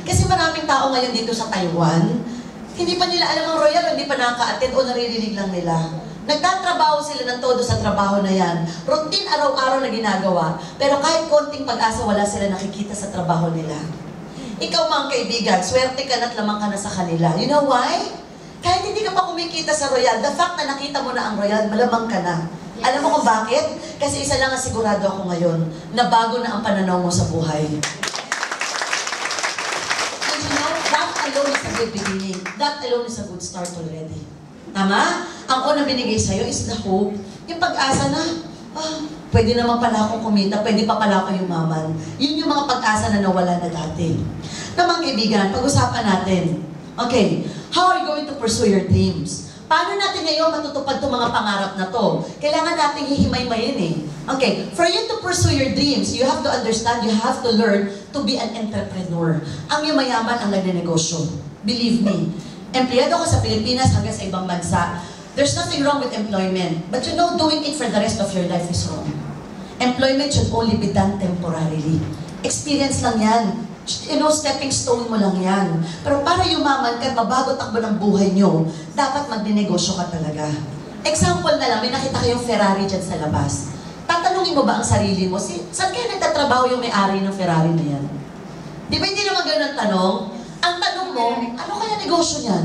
Kasi maraming tao ngayon dito sa Taiwan, hindi pa nila alam ang Royal, hindi pa nakaka-attend o naririnig lang nila. Nagtatrabaho sila ng todo sa trabaho na yan. Routine araw-araw na ginagawa. Pero kahit konting pag-asa, wala sila nakikita sa trabaho nila. Ikaw mga kaibigan, swerte ka na't lamang ka na sa kanila. You know why? Kahit hindi ka pa kumikita sa Royal, the fact na nakita mo na ang Royal, malamang ka na. Alam mo kung bakit? Kasi isa lang ang sigurado ako ngayon, na bago na ang pananaw mo sa buhay. And you know, that alone is a good beginning. That alone is a good start already. Tama? Ang unang binigay sa'yo is the hope. Yung pag-asa na, pwede naman pala akong kumita, pwede pa pala akong yumaman. Yun yung mga pag-asa na nawala na dati. Namang kaibigan, pag-usapan natin. Okay, how are you going to pursue your dreams? Paano natin ngayon matutupad itong mga pangarap na to? Kailangan natin hihimay-mayin eh. Okay, for you to pursue your dreams, you have to understand, you have to learn to be an entrepreneur. Ang yumayaman ang nagnenegosyo. Believe me. Empleyado ka sa Pilipinas hanggang sa ibang bansa. There's nothing wrong with employment. But you know, doing it for the rest of your life is wrong. Employment should only be done temporarily. Experience lang yan. You know, stepping stone mo lang yan. Pero para yumaman ka, mabago takbo ng buhay nyo, dapat magdinegosyo ka talaga. Example na lang, may nakita kayong Ferrari dyan sa labas. Tatanungin mo ba ang sarili mo, saan kaya nagtatrabaho yung may-ari ng Ferrari na yan? Di ba hindi naman ganun ang tanong? Ang tanong mo, ano kaya negosyo niyan?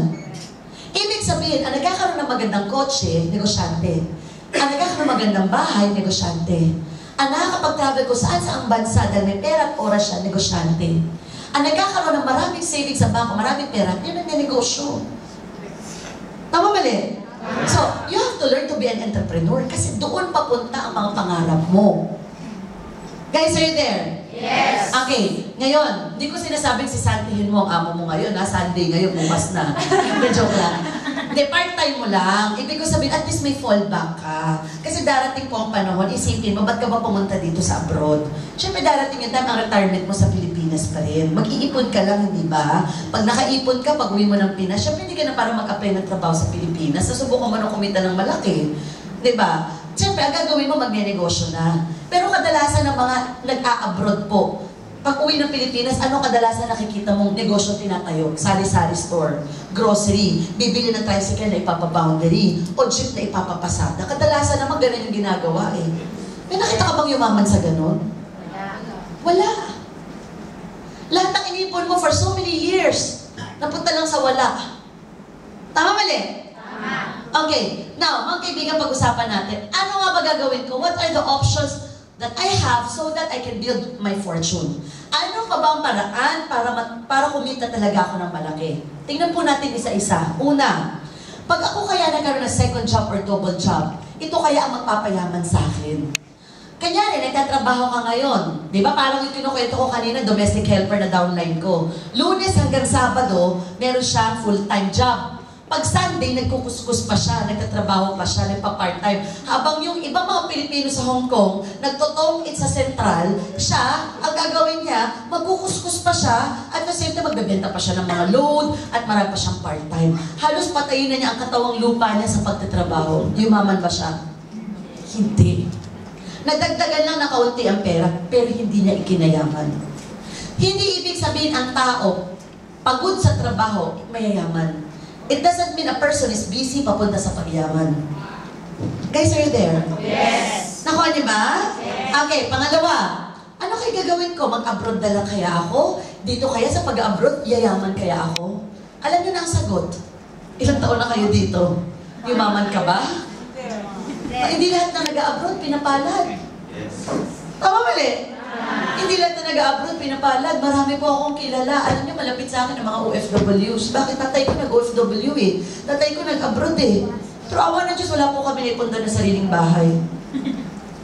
Ibig sabihin, ang nagkakaroon ng magandang kotse, negosyante. Ang nagkakaroon ng magandang bahay, negosyante. Ang nakakapag-travel ko saan sa ang bansa dahil may pera at oras siya, negosyante. Ang nagkakaroon ng maraming savings sa bangko, maraming pera, yun ang negosyo. Tama mali? So, you have to learn to be an entrepreneur kasi doon papunta ang mga pangarap mo. Guys, are you there? Yes. Okay, ngayon, hindi ko sinasabing si Santihin mo ang amo mo ngayon, Sunday ngayon, bukas na. Hindi, joke lang. Hindi, part-time mo lang. Ibig ko sabihin, at least may fallback ka. Kasi darating po ang panahon, isipin mo, ba't ka ba pumunta dito sa abroad? Siyempre darating yung time, ang retirement mo sa Pilipinas pa rin. Mag-iipon ka lang, hindi ba? Pag nakaipon ka, pag uwi mo ng Pinas, siyempre hindi ka na para mag-apply ng trabaho sa Pilipinas. Nasubukan mo nang kumita ng malaki. Di ba? Siyempre, ang gagawin mo, magne-negosyo na. Pero kadalasan ng mga nag-a-abroad po, pag uwi ng Pilipinas, ano kadalasan nakikita mong negosyo tinatayo? Sari-sari store, grocery, bibili ng tricycle na ipapaboundary, o jeep na ipapapasada. Kadalasan naman ganun yung ginagawa eh. May nakita ka bang yumaman sa ganun? Wala. Lahat ng inipon mo for so many years, napunta lang sa wala. Tama mali? Okay, now, mga kaibigan, pag-usapan natin. Ano nga ba gagawin ko? What are the options that I have so that I can build my fortune? Ano pa ba ang paraan para kumita talaga ako ng malaki? Tingnan po natin isa-isa. Una, pag ako kaya nagkaroon ng second job or double job, ito kaya ang magpapayaman sa akin. Kanyari, nagtatrabaho ka ngayon. Di ba parang yung kinukwento ko kanina, domestic helper na downline ko. Lunes hanggang Sabado, meron siyang full-time job. Pag Sunday, nagkukuskus pa siya, nagtatrabaho pa siya, nagpa-part-time. Habang yung ibang mga Pilipino sa Hong Kong, nagtotong sa Central, siya, ang gagawin niya, magkukuskus pa siya, at the same time, magbebenta pa siya ng mga load, at marami pa siyang part-time. Halos patayin na niya ang katawang lupa niya sa pagtatrabaho. Yumaman ba siya? Hindi. Nadagdagan lang na kaunti ang pera, pero hindi niya ikinayaman. Hindi ibig sabihin ang tao, pagod sa trabaho, mayayaman. It doesn't mean a person is busy papunta sa pagyaman. Guys, are you there? Yes. Nakuha niyo ba? Yes. Okay, pangalawa. Ano kaya gagawin ko? Mag-abroad na lang kaya ako? Dito kaya sa pag-abroad, yayaman kaya ako? Alam niyo na ang sagot. Ilang taon na kayo dito? Yumaman ka ba? Hindi lahat na nag-abroad, pinapalad. Tama mali? Hindi lahat na nag-abroad, pinapalad. Marami po akong kilala. Alam niyo, malapit sa akin ng mga OFWs. Bakit? Tatay ko nag-OFW eh. Tatay ko nag-abroad eh. Pero awa ng Diyos, wala po kami naipunta na sariling bahay.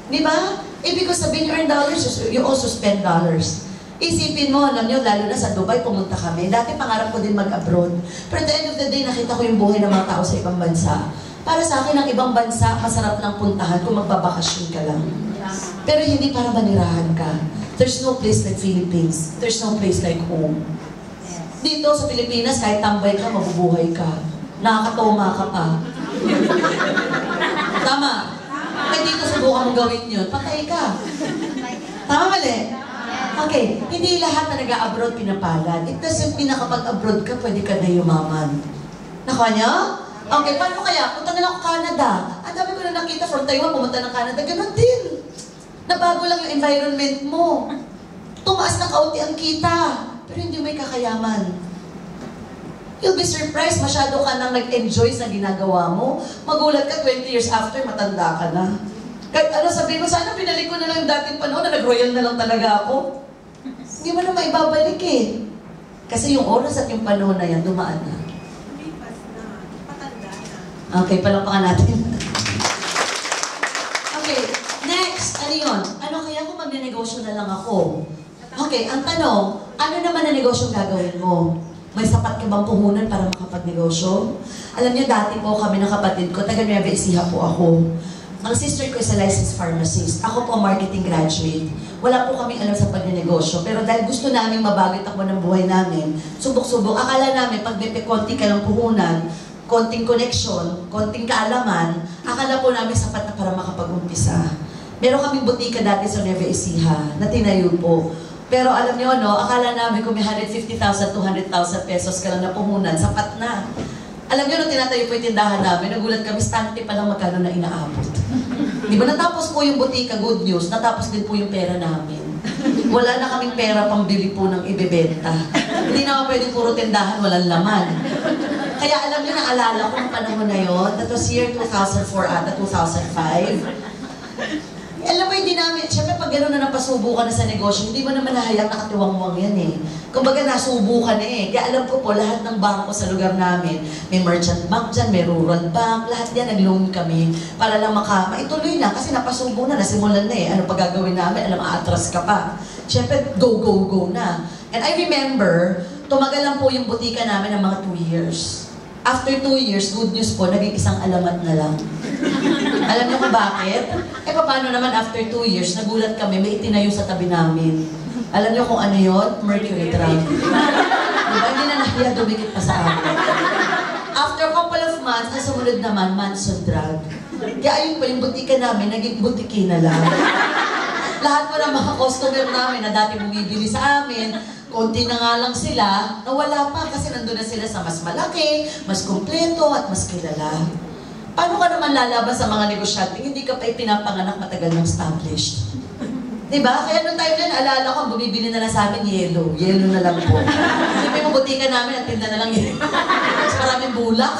Di ba? Ibig ko sabihin, you earn dollars, you also spend dollars. Isipin mo, alam niyo, lalo na sa Dubai, pumunta kami. Dati pangarap ko din mag-abroad. Pero at the end of the day, nakita ko yung buhay ng mga tao sa ibang bansa. Para sa akin, ang ibang bansa, masarap lang puntahan kung magbabakasyon ka lang. Pero hindi para manirahan ka. There's no place like Philippines. There's no place like home. Dito sa Pilipinas, kahit tambay ka, mabubuhay ka. Nakakatoma ka pa. Tama. Kahit dito subukan mong gawin yun, patay ka. Tama mali? Okay, hindi lahat na nag-abroad pinapalad. It doesn't mean na kapag abroad ka, pwede ka na yumaman. Nakuha niyo? Okay, paano kaya? Punta na lang ako Canada. Ang dami ko na nakita from Taiwan, pumunta ng Canada. Ganon din. Nabago lang yung environment mo. Tumaas na kaunti ang kita. Pero hindi may kakayaman. You'll be surprised, masyado ka nang nag-enjoy sa ginagawa mo. Magulat ka 20 years after, matanda ka na. Kahit ano sabihin mo, sana pinalik ko na lang yung dating panahon na nag-royal na lang talaga ako. Hindi mo na maibabalik eh. Kasi yung oras at yung panahon na yan, dumaan na. Okay, palampakan natin. Okay, next, ano yun? Ano kaya kung magne-negosyo na lang ako? Okay, ang tanong, ano naman na negosyo gagawin mo? May sapat ka bang puhunan para makapagnegosyo? Alam niyo, dati po kami ng kapatid ko, taga Nueva Ecija po ako. Ang sister ko is a licensed pharmacist. Ako po marketing graduate. Wala po kaming alam sa pagnenegosyo. Pero dahil gusto namin mabago takbo ng buhay namin, subok-subok, akala namin pag may konti ka ng puhunan, konting connection, konting kaalaman, akala po namin sapat na para makapag-umpisa. Meron kaming butika dati sa Nueva Ecija na tinayo po. Pero alam niyo, no, akala namin kung may 150,000, 200,000 pesos ka lang na puhunan, sapat na. Alam niyo, nung tinatayo po yung tindahan namin, nagulat kami, stante pa lang magkano na inaabot. Di ba, natapos po yung butika, good news, natapos din po yung pera namin. Wala na kaming pera pambili po ng ibebenta. Hindi naman pwedeng puro tindahan, walang laman. Kaya alam niyo, naalala ko ng panahon na yon, that was year 2004 ata, 2005. Alam mo, hindi namin, syempre pag gano'n na napasubo ka na sa negosyo, hindi mo naman nahayang nakatiwang-wang yan eh. Kumbaga nasubo ka na eh. Kaya alam ko po, lahat ng bangko sa lugar namin, may merchant bank dyan, may rural bank, lahat yan nag-loan kami para lang maituloy na kasi napasubo na, nasimulan na eh. Ano pa gagawin namin? Alam, aatras ka pa. Syempre, go, go, go na. And I remember, tumagal lang po yung butika namin ng mga 2 years. After 2 years, good news po, naging isang alamat na lang. Alam niyo kung bakit? Eh, paano naman after 2 years, nagulat kami, may itinayo sa tabi namin. Alam niyo kung ano yun? Mercury drug. Diba? Hindi na nahiya, dumikit pa sa akin. After a couple of months, ang sumunod naman, Manson drug. Kaya ayun po, yung butika namin, naging butiki na lang. Lahat po ng mga customer namin na dati bumibili sa amin, konti na nga lang sila, nawala pa kasi nandun na sila sa mas malaki, mas kumpleto at mas kilala. Paano ka naman lalaban sa mga negosyante? Hindi ka pa ipinapanganak matagal ng established. Diba? Kaya nung time na alala ko, bumibili na lang sa amin yelo. Yelo na lang po. Siyempre mo butika namin at tinda na lang yelo. Mas maraming bulak.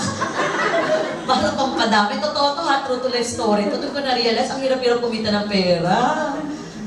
Para pang padami. Totoo to ha, true to life story. Totoo ko na-realize, ang hirap-hirap kumita ng pera.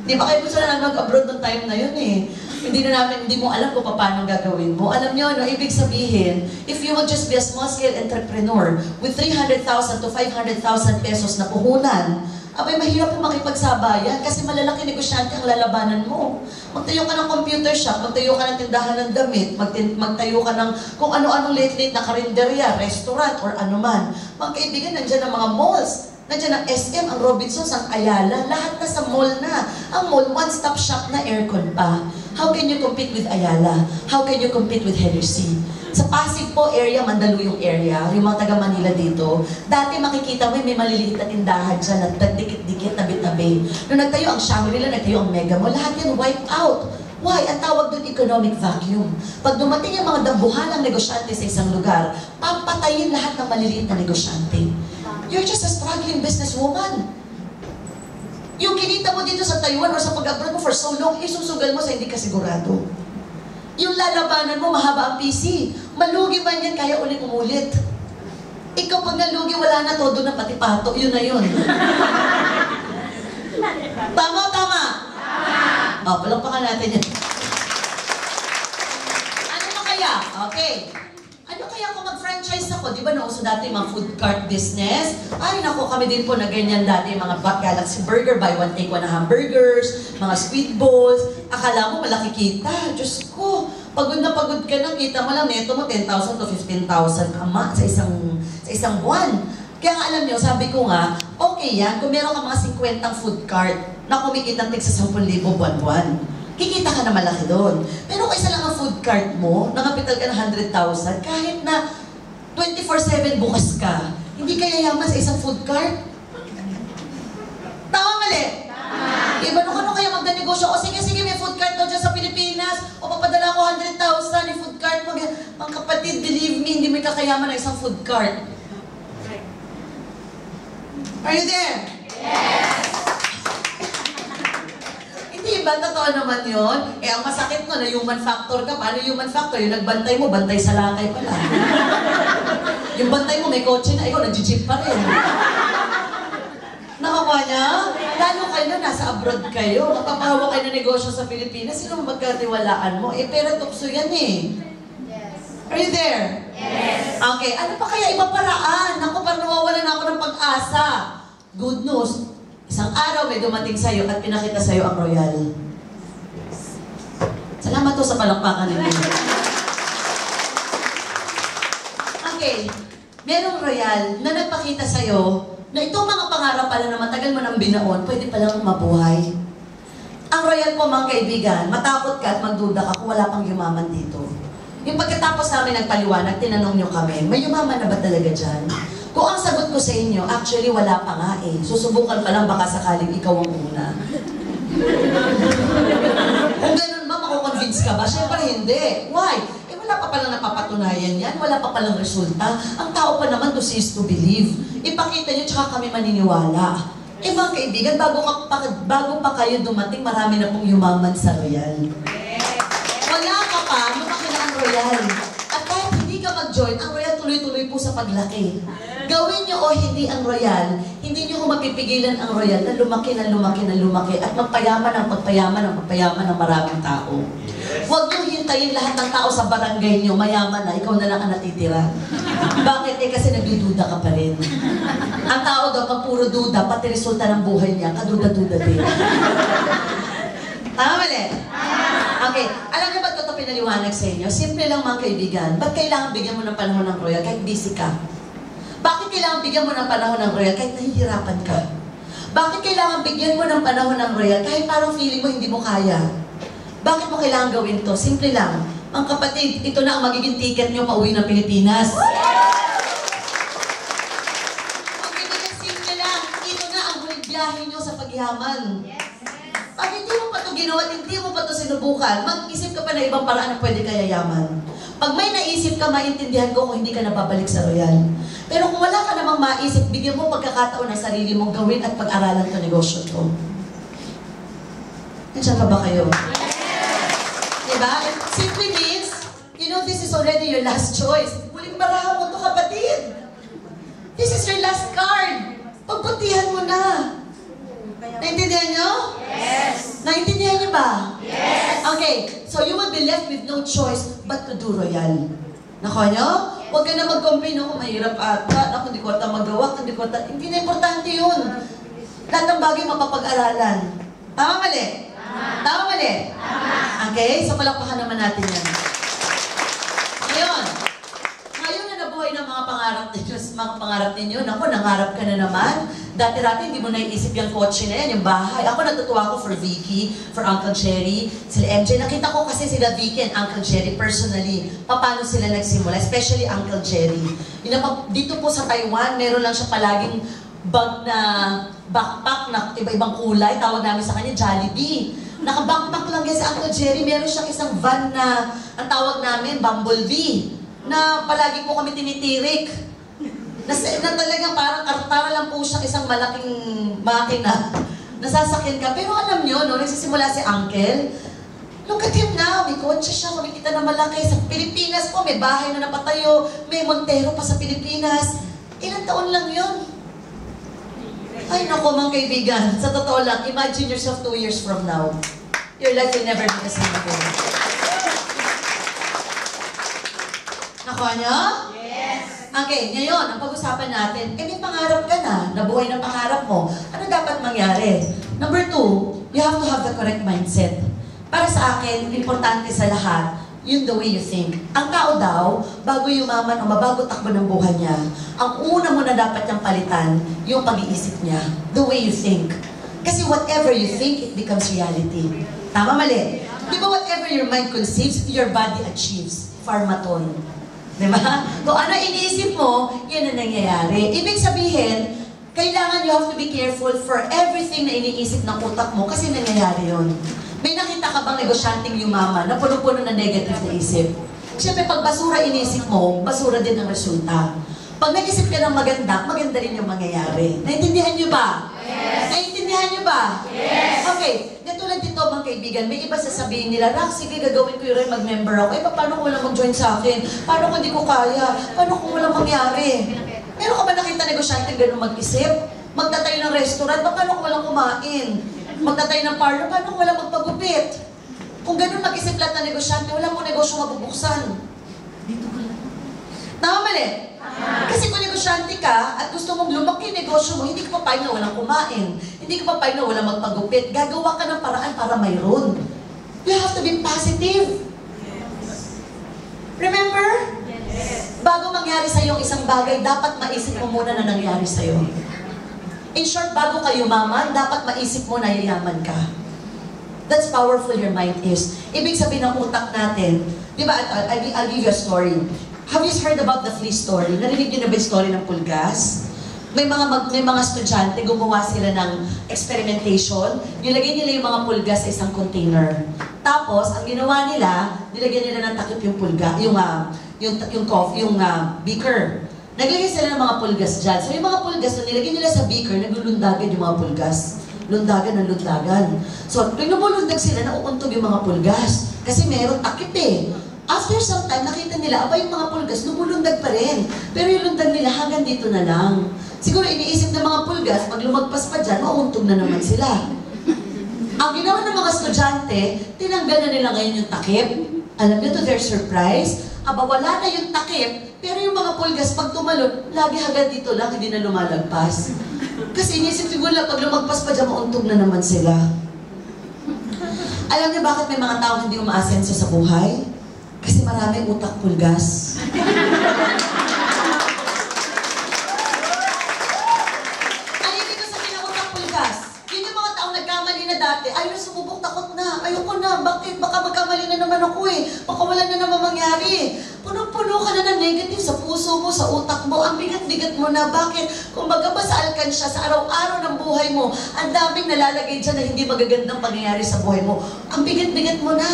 Di ba kayo gusto na namin mag-abroad ng time na yun eh. Hindi mo alam kung paano gagawin mo. Alam nyo, no, ibig sabihin, if you will just be a small-scale entrepreneur with 300,000 to 500,000 pesos na puhunan, abay, mahirap po makipagsabayan kasi malalaki negosyante ang lalabanan mo. Magtayo ka ng computer shop, magtayo ka ng tindahan ng damit, magtayo ka ng kung ano-anong late-late na karinderya, restaurant, or anuman. Mga kaibigan, nandiyan ang mga malls. Nandiyan ang SM, ang Robinsons, ang Ayala, lahat na sa mall na. Ang mall, one-stop shop na aircon pa. How can you compete with Ayala? How can you compete with Hennessy? Sa Pasig po area, Mandaluyong area, yung mga taga Manila dito, dati makikita mo may maliliit na tindahan dyan na dikit-dikit, tabi-tabi. Nung nagtayo ang Shangri-La, nagtayo ang Mega Mall, lahat yan wiped out. Why? Ang tawag doon economic vacuum. Pag dumating yung mga dambuhalang negosyante sa isang lugar, papatayin lahat ng maliliit na negosyante. You're just a struggling businesswoman. Yung kinita mo dito sa Taiwan o sa pag-abroad mo for so long, isusugal mo sa hindi ka sigurado. Yung lalabanan mo, mahaba ang PC. Malugi man yan, kaya ulit umulit. Ikaw pag nalugi, wala na todo na pati pato. Yun na yun. Tama, tama? Tama. Palampakan natin yan. Ano na kaya? Okay. Ano kaya kung mag-franchise ako? Di ba nauso dati yung mga food cart business? Ay, naku, kami din po na ganyan dati, mga Galaxy Burger, buy one, take one na hamburgers, mga sweet balls. Akala mo malaki kita. Diyos ko, pagod na pagod ka na, kita mo lang, neto mo 10,000 to 15,000 kama sa isang buwan. Kaya nga alam nyo, sabi ko nga, okay yan, kung meron ka mga 50 food cart na kumikita tig sa 10,000 buwan-buwan, kikita ka na malaki doon. Pero kung isa lang ang food cart mo, nakapital ka ng 100,000, kahit na 24/7 bukas ka, hindi ka yayaman sa isang food cart. Tama mali? Tama. Iba nung ano kaya magdanegosyo? O sige, may food cart daw dyan sa Pilipinas. O papadala ko 100,000 yung food cart mo. Mga kapatid, believe me, hindi may kakayaman na isang food cart. Are you there? Yes! Hindi ba? Totoo naman yun. Ang masakit no, na human factor ka. Paano human factor? Yung nagbantay mo, bantay sa lakay pala. Yung bantay mo, may kotse na, ikaw, nag-jeep pa rin. Nakakuha niya? Lalo kayo, nasa abroad kayo. Magpapahawa kayo ng negosyo sa Pilipinas. Sino magkatiwalaan mo? Pera tukso yan eh. Yes. Are you there? Yes. Okay, ano pa kaya ibang paraan? Naku, parang nawawalan ako ng pag-asa. Good news. Isang araw may dumating sa'yo at pinakita sa'yo ang Royal. Salamat to sa palakpakan ninyo. Okay, merong Royal na nagpakita sa'yo na itong mga pangarap pala na matagal mo nang binaon, pwede palang mabuhay. Ang Royal po mga kaibigan, matakot ka at magduda ka kung wala pang yumaman dito. Yung pagkatapos namin nagpaliwanag, tinanong nyo kami, may yumaman na ba talaga dyan? Kung ang sagot ko sa inyo, actually wala pa nga eh. Susubukan pa lang baka sakaling ikaw ang una. Kung ganun ba, makukonvince ka ba? Siyempre hindi. Why? Wala pa palang napapatunayan yan. Wala pa palang resulta. Ang tao pa naman to see is to believe. Ipakita nyo, tsaka kami maniniwala. Mga kaibigan, bago pa kayo dumating, marami na pong yumaman sa Royal. Wala ka pa, lumaki na ang Royal. At kahit hindi ka mag-join, ang Royal tuloy-tuloy po sa paglaki. Gawin nyo o hindi ang Royal, hindi nyo mapipigilan ang Royal na lumaki na lumaki na lumaki at magpayaman ang pagpayaman ng pagpayaman ng maraming tao. Huwag nyo hintayin lahat ng tao sa barangay nyo, mayaman na, ikaw na lang ang natitira. Bakit? Kasi nagdududa ka pa rin. Ang tao daw, pag puro duda, pati resulta ng buhay niya, kaduda-duda din. Tama mali? Okay, alam niyo ba't ko ito pinaliwanag sa inyo? Simple lang mga kaibigan, ba't kailangan bigyan mo ng panahon ng Royal kahit busy ka? Bakit kailangan bigyan mo ng panahon ng Royal kahit nahihirapan ka? Bakit kailangan bigyan mo ng panahon ng Royal kahit parang feeling mo hindi mo kaya? Bakit mo kailangan gawin to? Simple lang. Mga kapatid, ito na ang magiging ticket nyo pauwi ng Pilipinas. Mga kaibigan, simple lang. Ito na ang huling biyahe nyo sa pagyaman. Pag hindi mo pa ito ginawa, hindi mo pa ito sinubukan, mag-isip ka pa na ibang paraan na pwede kaya yaman. Pag may naisip ka, maintindihan ko kung hindi ka nababalik sa Royal. Pero kung wala ka namang maisip, bigyan mo pagkakataon ng sarili mong gawin at pag-aralan to negosyo to. Nandiyan pa ba kayo? Diba? It simply means, you know, this is already your last choice. Huling barahan mo to, kapatid. This is your last card. Pagbutihan mo na. Naintindihan nyo? Yes. Naintindihan nyo ba? Yes. Okay, so you will be left with no choice but to do Royal. Nako nyo? Huwag ka na mag-complain, oh, mahirap ata, ako hindi ko ata magawa, hindi ko ata, hindi na importante yun. Lahat ng bagay mapapag-aralan. Tama mali? Tama mali? Okay, so palakpakan naman natin yan. Ngayon na nabuhay ng mga pangarap ninyo, naku, nangarap ka na naman. Dati-dati, hindi mo naiisip yung kotse na yan, yung bahay. Ako natutuwa ko for Vicky, for Uncle Jerry, sila MJ. Nakita ko kasi sila Vicky and Uncle Jerry personally, paano sila nagsimula, especially Uncle Jerry. Dito po sa Taiwan, meron lang siya palaging bag na backpack na iba-ibang kulay. Tawag namin sa kanya, Jollibee. Naka-backpack lang yan si Uncle Jerry. Meron siyang isang van na, ang tawag namin, Bumblebee, na palagi po kami tinitirik. Na talagang para lang po siya isang malaking makina. Nasasakyan ka. Pero alam nyo, no, nagsisimula si Uncle, look at him now, may kotse siya, kumikita na malaki. Sa Pilipinas po, may bahay na napatayo, may Montero pa sa Pilipinas. Ilang taon lang yun. Ay, naku, mga kaibigan, sa totoo lang, imagine yourself 2 years from now. Your life will never be the same again. Nakuha nyo? Yes. Okay, ngayon, ang pag-usapan natin, may pangarap ka na, nabuhay ng pangarap mo. Ano dapat mangyari? Number 2, you have to have the correct mindset. Para sa akin, importante sa lahat, yun the way you think. Ang tao daw, bago yumaman o mabago takbo ng buhay niya, ang una mo na dapat niyang palitan, yung pag-iisip niya. The way you think. Kasi whatever you think, it becomes reality. Tama, mali? Di ba whatever your mind conceives, your body achieves? Pharmaton. Diba? Kung ano iniisip mo, yan ang nangyayari. Ibig sabihin, kailangan you have to be careful for everything na iniisip ng utak mo kasi nangyayari yun. May nakita ka bang negosyanteng yumaman na puno-puno na negative na isip? Siyempre, pag basura inisip mo, basura din ang resulta. Pag nag-isip ka ng maganda, maganda rin yung mangyayari. Naintindihan niyo ba? Yes. Naintindihan niyo ba? Yes. Okay, katulad dito mga kaibigan, may iba sasabihin nila, Rax, sige, gagawin ko yun, mag-member ako. Eh, paano kung walang mag-join sa akin? Paano kung hindi ko kaya? Paano kung walang mangyari? Meron ka ba nakita negosyante gano'ng mag-isip? Magtatayo ng restaurant, paano kung walang kumain? Magtatayo ng parlor, paano kung walang magpagupit? Kung gano'n mag-isip lahat ng negosyante, wala mong negosyo mabubuksan. Tama mali? Kasi kung negosyante ka at gusto mong lumaki yung negosyo mo, hindi ka papayag na walang kumain. Hindi ka papayag na walang magpagupit. Gagawa ka ng paraan para mayroon. You have to be positive. Remember? Yes. Bago mangyari sa iyo isang bagay, dapat maisip mo muna na nangyari sa iyo. In short, bago ka yumaman, dapat maisip mo na yayaman ka. That's powerful your mind is. Ibig sabihin ng utak natin, di ba, I'll give you a story. Have you heard about the flea story? Narinig niyo na ba yung story ng pulgas? May mga estudyante, gumawa sila ng experimentation. Nilagay nila yung mga pulgas sa isang container. Tapos, ang ginawa nila, nilagyan nila ng takip yung pulga, yung beaker. Naglagay sila ng mga pulgas dyan. So yung mga pulgas na nilagay nila sa beaker, naglulundagan yung mga pulgas. Lundagan ng lundagan. So, pag lumulundag sila, nauuntog yung mga pulgas. Kasi meron takip eh. After some time, nakita nila, aba yung mga pulgas, lumulundag pa rin. Pero yung lundag nila hanggang dito na lang. Siguro iniisip ng mga pulgas, pag lumagpas pa dyan, mauuntog na naman sila. Ang ginawa ng mga estudyante, tinanggal na nila ngayon yung takip. Alam niyo, to their surprise, aba wala na yung takip, pero yung mga pulgas, pag tumalon, lagi hanggang dito lang, hindi na lumalagpas. Kasi inisip siguro lang, pag lumagpas pa dyan, mauntog na naman sila. Alam niyo bakit may mga taong hindi umaasenso sa buhay? Kasi marami utak pulgas. Ano ibig ko sabihin ng utak pulgas? Yun yung mga taong nagkamali na dati, ayaw na sumubok, takot na, ayoko na, bakit? Baka magkamali na naman ako eh, baka wala na naman mangyari. Puno-puno ka na ng negative sa puso mo, sa utak mo, ang bigat-bigat mo na, bakit? Kung baga ba sa alkansya, sa araw-araw ng buhay mo, ang daming nalalagay dyan na hindi magagandang pangyayari sa buhay mo, ang bigat-bigat mo na.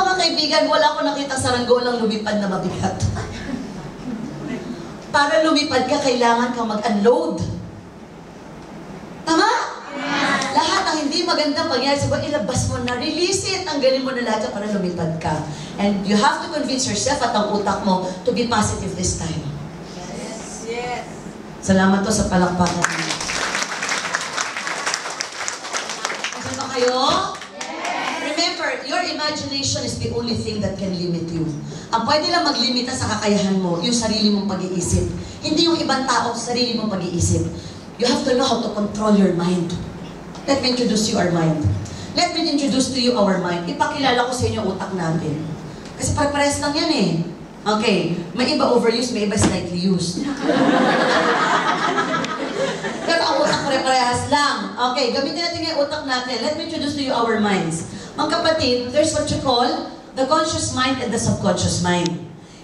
Mga kaibigan, wala ko nakita saranggolang lumipad na mabigat. Para lumipad ka, kailangan kang mag-unload. Tama? Lahat ng hindi magandang pangyayari sa buhay, ilabas mo na, release it, tanggalin mo na lahat para lumipad ka. And you have to convince yourself at ang utak mo to be positive this time. Yes. Salamat to sa palakpakan niyo. Kasi ba kayo? Remember, your imagination is the only thing that can limit you. Ang pwede lang maglimita sa kakayahan mo, yung sarili mong pag-iisip. Hindi yung ibang tao, sarili mong pag-iisip. You have to know how to control your mind. Let me introduce you our mind. Let me introduce to you our mind. Ipakilala ko sa inyo utak natin. Kasi pare-pares lang yan eh. Okay, may iba overused, may iba slightly used. Pero ang utak pare-parehas lang. Okay, gamitin natin yung utak natin. Let me introduce to you our minds. Mga kapatid, there's what you call the conscious mind and the subconscious mind.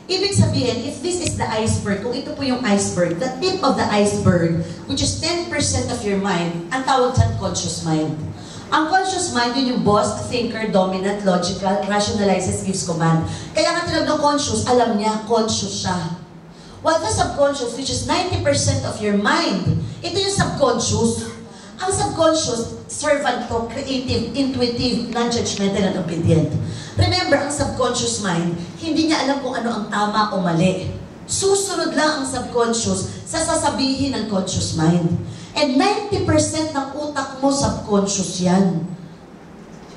Ibig sabihin, if this is the iceberg, kung ito po yung iceberg, the tip of the iceberg, which is 10% of your mind, ang tawag dyan, conscious mind. Ang conscious mind, yun yung boss, thinker, dominant, logical, rationalizes, gives command. Kaya nga tinawag ng conscious, alam niya, conscious siya. While the subconscious, which is 90% of your mind, ito yung subconscious. Ang subconscious, servant to, creative, intuitive, non-judgmental, and obedient. Remember, ang subconscious mind, hindi niya alam kung ano ang tama o mali. Susunod lang ang subconscious sa sasabihin ng conscious mind. And 90% ng utak mo, subconscious yan.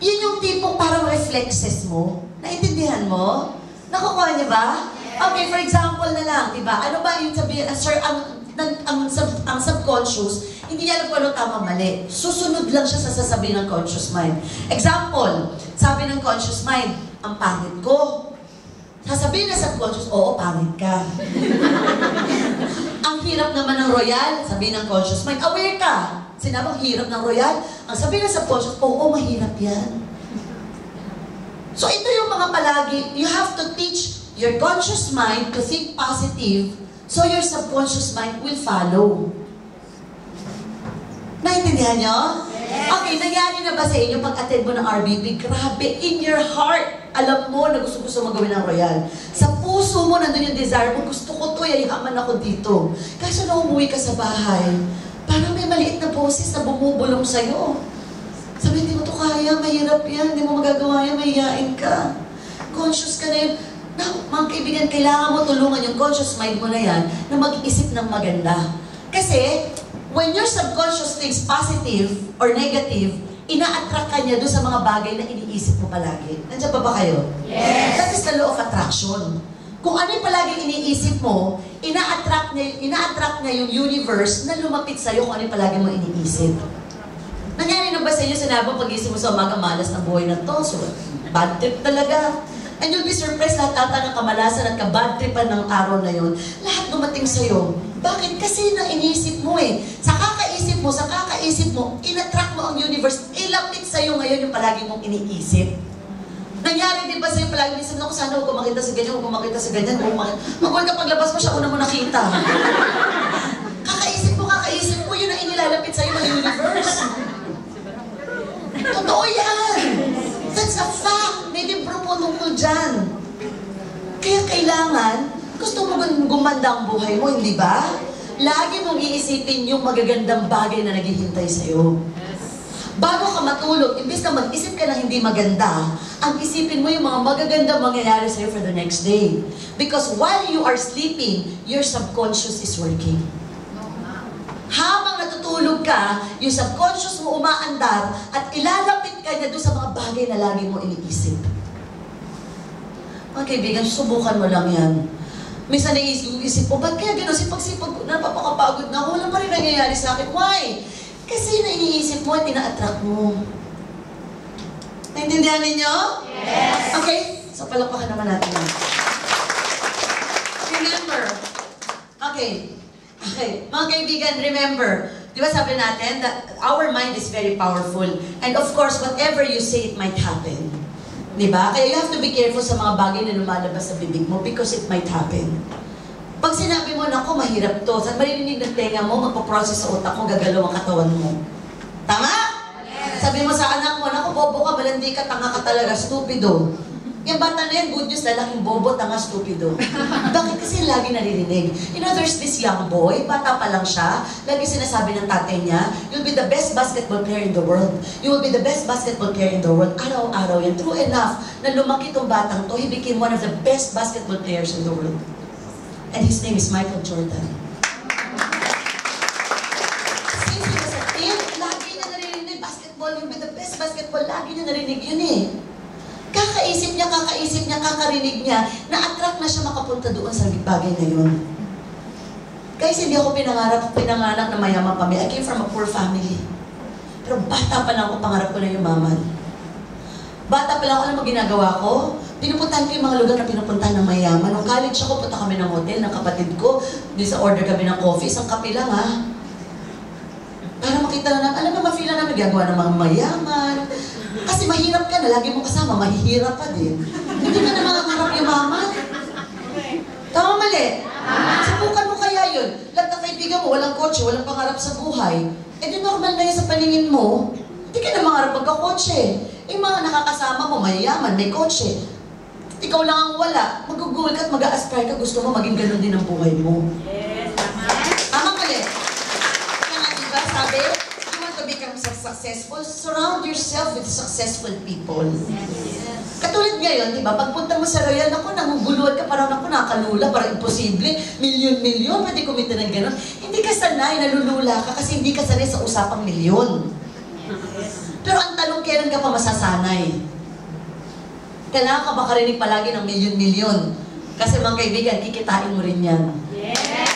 Yun yung tipong parang reflexes mo. Naintindihan mo? Nakukuha niya ba? Okay, for example na lang, di ba? Ano ba yung sabihin, sir, ang subconscious, hindi niya alam kung ano tama mali. Susunod lang siya sa sasabihin ng conscious mind. Example, sabi ng conscious mind, ang pangit ko. Sasabihin ng subconscious, oo, pangit ka. Ang hirap naman ng royal, sabihin ng conscious mind, aware ka. Sinabang hirap ng royal, ang sabihin ng subconscious, oo, mahirap yan. So ito yung mga palagi, you have to teach your conscious mind to think positive so your subconscious mind will follow. Naintindihan nyo? Okay, nangyari na ba sa inyo pag-attend mo ng RBP? Grabe, in your heart, alam mo na gusto mo gawin ng royal. Sa puso mo, nandun yung desire mo, gusto ko to, yayaman ako dito. Kaso na umuwi ka sa bahay, parang may maliit na boses na bumubulong sa'yo. Sabi, hindi mo to kaya, mahirap yan, hindi mo magagawa yan, mahihain ka. Conscious ka na yun. Mga kaibigan, kailangan mo tulungan yung conscious mind mo na yan na mag-isip ng maganda. Kasi, when your subconscious thinks positive or negative, ina-attract ka niya doon sa mga bagay na iniisip mo palagi. Nandiyan pa ba kayo? Yes! That is the law of attraction. Kung ano yung palagi iniisip mo, ina-attract niya yung universe na lumapit sa'yo kung ano yung palagi mo iniisip. Nangyari na ba sa inyo, sinabi mo pag-isip mo sa umaga, malas ng buhay na to, so bad trip talaga. And you'll be surprised, lahat ata ng kamalasan at kabad tripan ng araw na yun, lahat dumating sa'yo. Bakit? Kasi na iniisip mo eh. Sa kakaisip mo, in-attract mo ang universe, ilapit sa'yo ngayon yung palagi mong iniisip. Nangyari din ba sa'yo palagi iniisip na kung sana huwag makita sa ganyan, huwag makita sa ganyan, magwag ka paglabas mo siya, una mo nakita. Kakaisip mo, yun ang inilalapit sa'yo ng universe. Totoo yan! That's a fact! May libro po tungkol dyan. Kaya kailangan, gusto mo gumanda ang buhay mo, hindi ba? Lagi mong iisipin yung magagandang bagay na naghihintay sa'yo. Bago ka matulog, imbis na mag-isip ka na hindi maganda, ang isipin mo yung mga magagandang mangyayari sa'yo for the next day. Because while you are sleeping, your subconscious is working. Habang natutulog ka, yung subconscious mo umaandar at ilalapit ka niya doon sa mga bagay na lagi mo iniisip. Mga kaibigan, subukan mo lang yan. Minsan naisip ko, ba't kaya gano'n? Sipag-sipag ko, napapakapagod na ako, wala pa rin nangyayari sa akin. Why? Kasi na iniisip mo at ina-attract mo. Naintindihan ninyo? Yes! Okay? So, palakpakan naman natin. Remember. Okay. Okay. Mga kaibigan, remember. Di ba sabi natin that our mind is very powerful. And of course, whatever you say, it might happen. Di ba? Kaya you have to be careful sa mga bagay na lumalabas sa bibig mo because it might happen. Pag sinabi mo, naku, mahirap to, saan marinig ng tenga mo, magpaprocess sa utak mo, gagalaw ang katawan mo. Tama? Yes. Sabi mo sa anak mo, naku, bobo ka, malandi ka, tanga ka talaga, stupido. Yung bata na yan, good news, lalaking bobo, tanga, stupido. Bakit? Kasi lagi naririnig. You know, there's this young boy, bata pa lang siya, lagi sinasabi ng tatay niya, you'll be the best basketball player in the world. You will be the best basketball player in the world. Araw-araw yan. True enough, na lumaki tong batang to, he became one of the best basketball players in the world. And his name is Michael Jordan. Since he was a kid, lagi niya naririnig basketball, you'll be the best basketball, lagi niya narinig yun eh. Kakaisip niya, kakarinig niya, na-attract na siya makapunta doon sa bagay na yun. Guys, hindi ako pinanganak na mayaman pamilya. I came from a poor family. Pero bata pa lang ako, pangarap ko na yumaman. Bata pa lang ako, alam mo ginagawa ko? Pinupuntahan ko yung mga lugar na pinupuntahan ng mayaman. Nung college ako, punta kami ng hotel ng kapatid ko. Di sa order kami ng coffee, isang kape lang ha. Para makita na, alam mo, ma-feel na namin gagawa ng mga mayaman. Kasi mahirap ka na, lagi mo kasama, mahihirap pa din. Hindi ka na makakarap yumaman. Tama mali? Subukan mo kaya yun. Lahat ng kaibigan mo, walang kotse, walang pangarap sa buhay. Eh di normal na yun sa paningin mo. Hindi ka na mangarap magka-kotse. Eh mga nakakasama mo, mayayaman, may kotse. Ikaw lang ang wala. Mag-google ka at mag-a-aspire ka, gusto mo maging ganun din ang buhay mo. Yes, tama. Tama mali? Kaya nga diba, sabi, you want to become successful, surround yourself with successful people. Katulad ngayon, di ba? Pagpunta mo sa Royal, ako, nanguguluhan ka, parang ako, nakalula, parang imposible. Milyon-milyon, pwede kumita ng gano'n. Hindi ka sanay, nalulula ka kasi hindi ka sanay sa usapang milyon. Pero ang tanong, kailan ka pa masasanay? Kailangan ka makarinig palagi ng milyon-milyon. Kasi mga kaibigan, kikitain mo rin yan. Yes!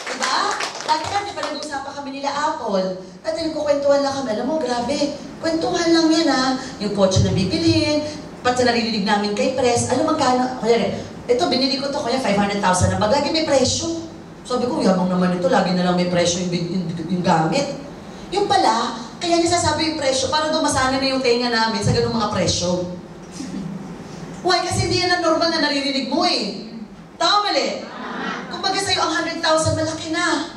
Diba? Dati nga, di ba nag-usapan kami nila Apple? Dati nagkukwentuhan lang kami. Alam mo, grabe. Kwentuhan lang yan ha. Yung kotse na bibilhin, pati naririnig namin kay Press. Alam magkano? Kaya ito, binili ko to, kaya 500,000 na bag. Lagi may presyo. Sabi ko, yabang naman ito. Lagi na lang may presyo yung gamit. Yung pala, kaya niya sasabi yung presyo para dumasana na yung tenga namin sa ganung mga presyo. Why? Kasi hindi yan ang normal na naririnig mo eh. Tama mali? Kung baga sa'yo ang 100,000, malaki na.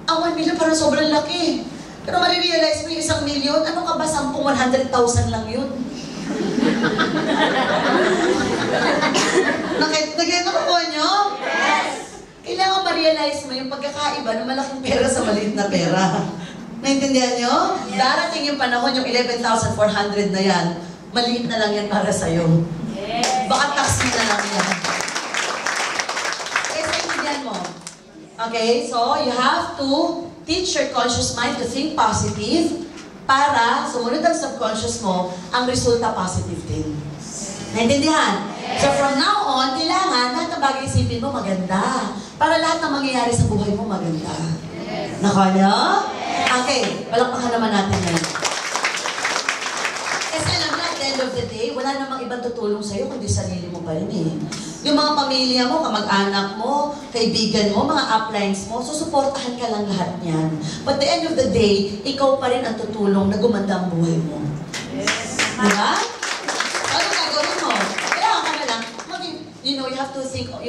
Ang 1 million parang sobrang laki. Pero marirealize mo yung 1 million, ano ka ba, 100,000 lang yun? Nagkita ko po nyo? Yes! Kailangan ma-realize mo yung pagkakaiba ng malaking pera sa maliit na pera. Naintindihan nyo? Yes. Darating yung panahon, yung 11,400 na yan, maliit na lang yan para sa'yo. Yes. Baka taxi na lang yan. Okay, naintindihan mo? Okay, so you have to teach your conscious mind to think positive para sumunod ang subconscious mo, ang resulta positive din. Naintindihan? Yes. So from now on, kailangan lahat ng bagay isipin mo maganda. Para lahat ng mangyayari sa buhay mo maganda. Yes. Nakaya? Okay, palakpakan naman natin yan. Kasi alam na, at the end of the day, wala namang ibang tutulong sa'yo kundi sarili mo pa rin eh. Yung mga pamilya mo, kamag-anak mo, kaibigan mo, mga uplines mo, susuportahan ka lang lahat niyan. But at the end of the day, ikaw pa rin ang tutulong na gumanda ang buhay mo. Yes. Diba? Ano gagawin mo? Kailangan ka na lang, you know, you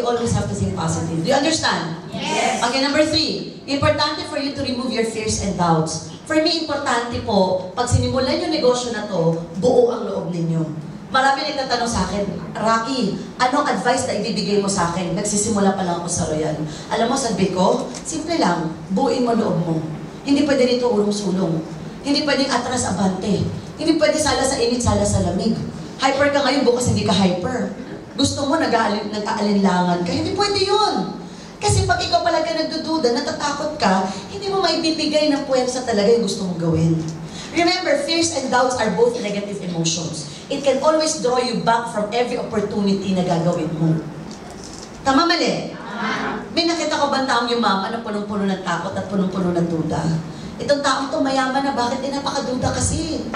always have to think positive. Do you understand? Yes. Okay, number 3. Importante for you to remove your fears and doubts. For me, importante po, pag sinimulan yung negosyo na to, buo ang loob ninyo. Marami nagtatanong sa akin, Rocky, anong advice na ibibigay mo sa akin? Nagsisimula pa lang ako sa Royal. Alam mo, sabi ko, simple lang, buuin mo loob mo. Hindi pwede rito urong-sulong. Hindi pwedeng atras abante. Hindi pwede sala sa init, sala sa lamig. Hyper ka ngayon, bukas hindi ka hyper. Gusto mo nag-aalinlangan ka, hindi pwede yun. Kasi pag ikaw pala ka nagdududa, natatakot ka, hindi mo maibibigay ng puwersa talaga yung gusto mong gawin. Remember, fears and doubts are both negative emotions. It can always draw you back from every opportunity na gagawin mo. Tama mali? May nakita ko ba taong yumaman na punong-puno ng takot at punong-puno ng duda? Itong taong to mayaman na, bakit napakaduda kasi?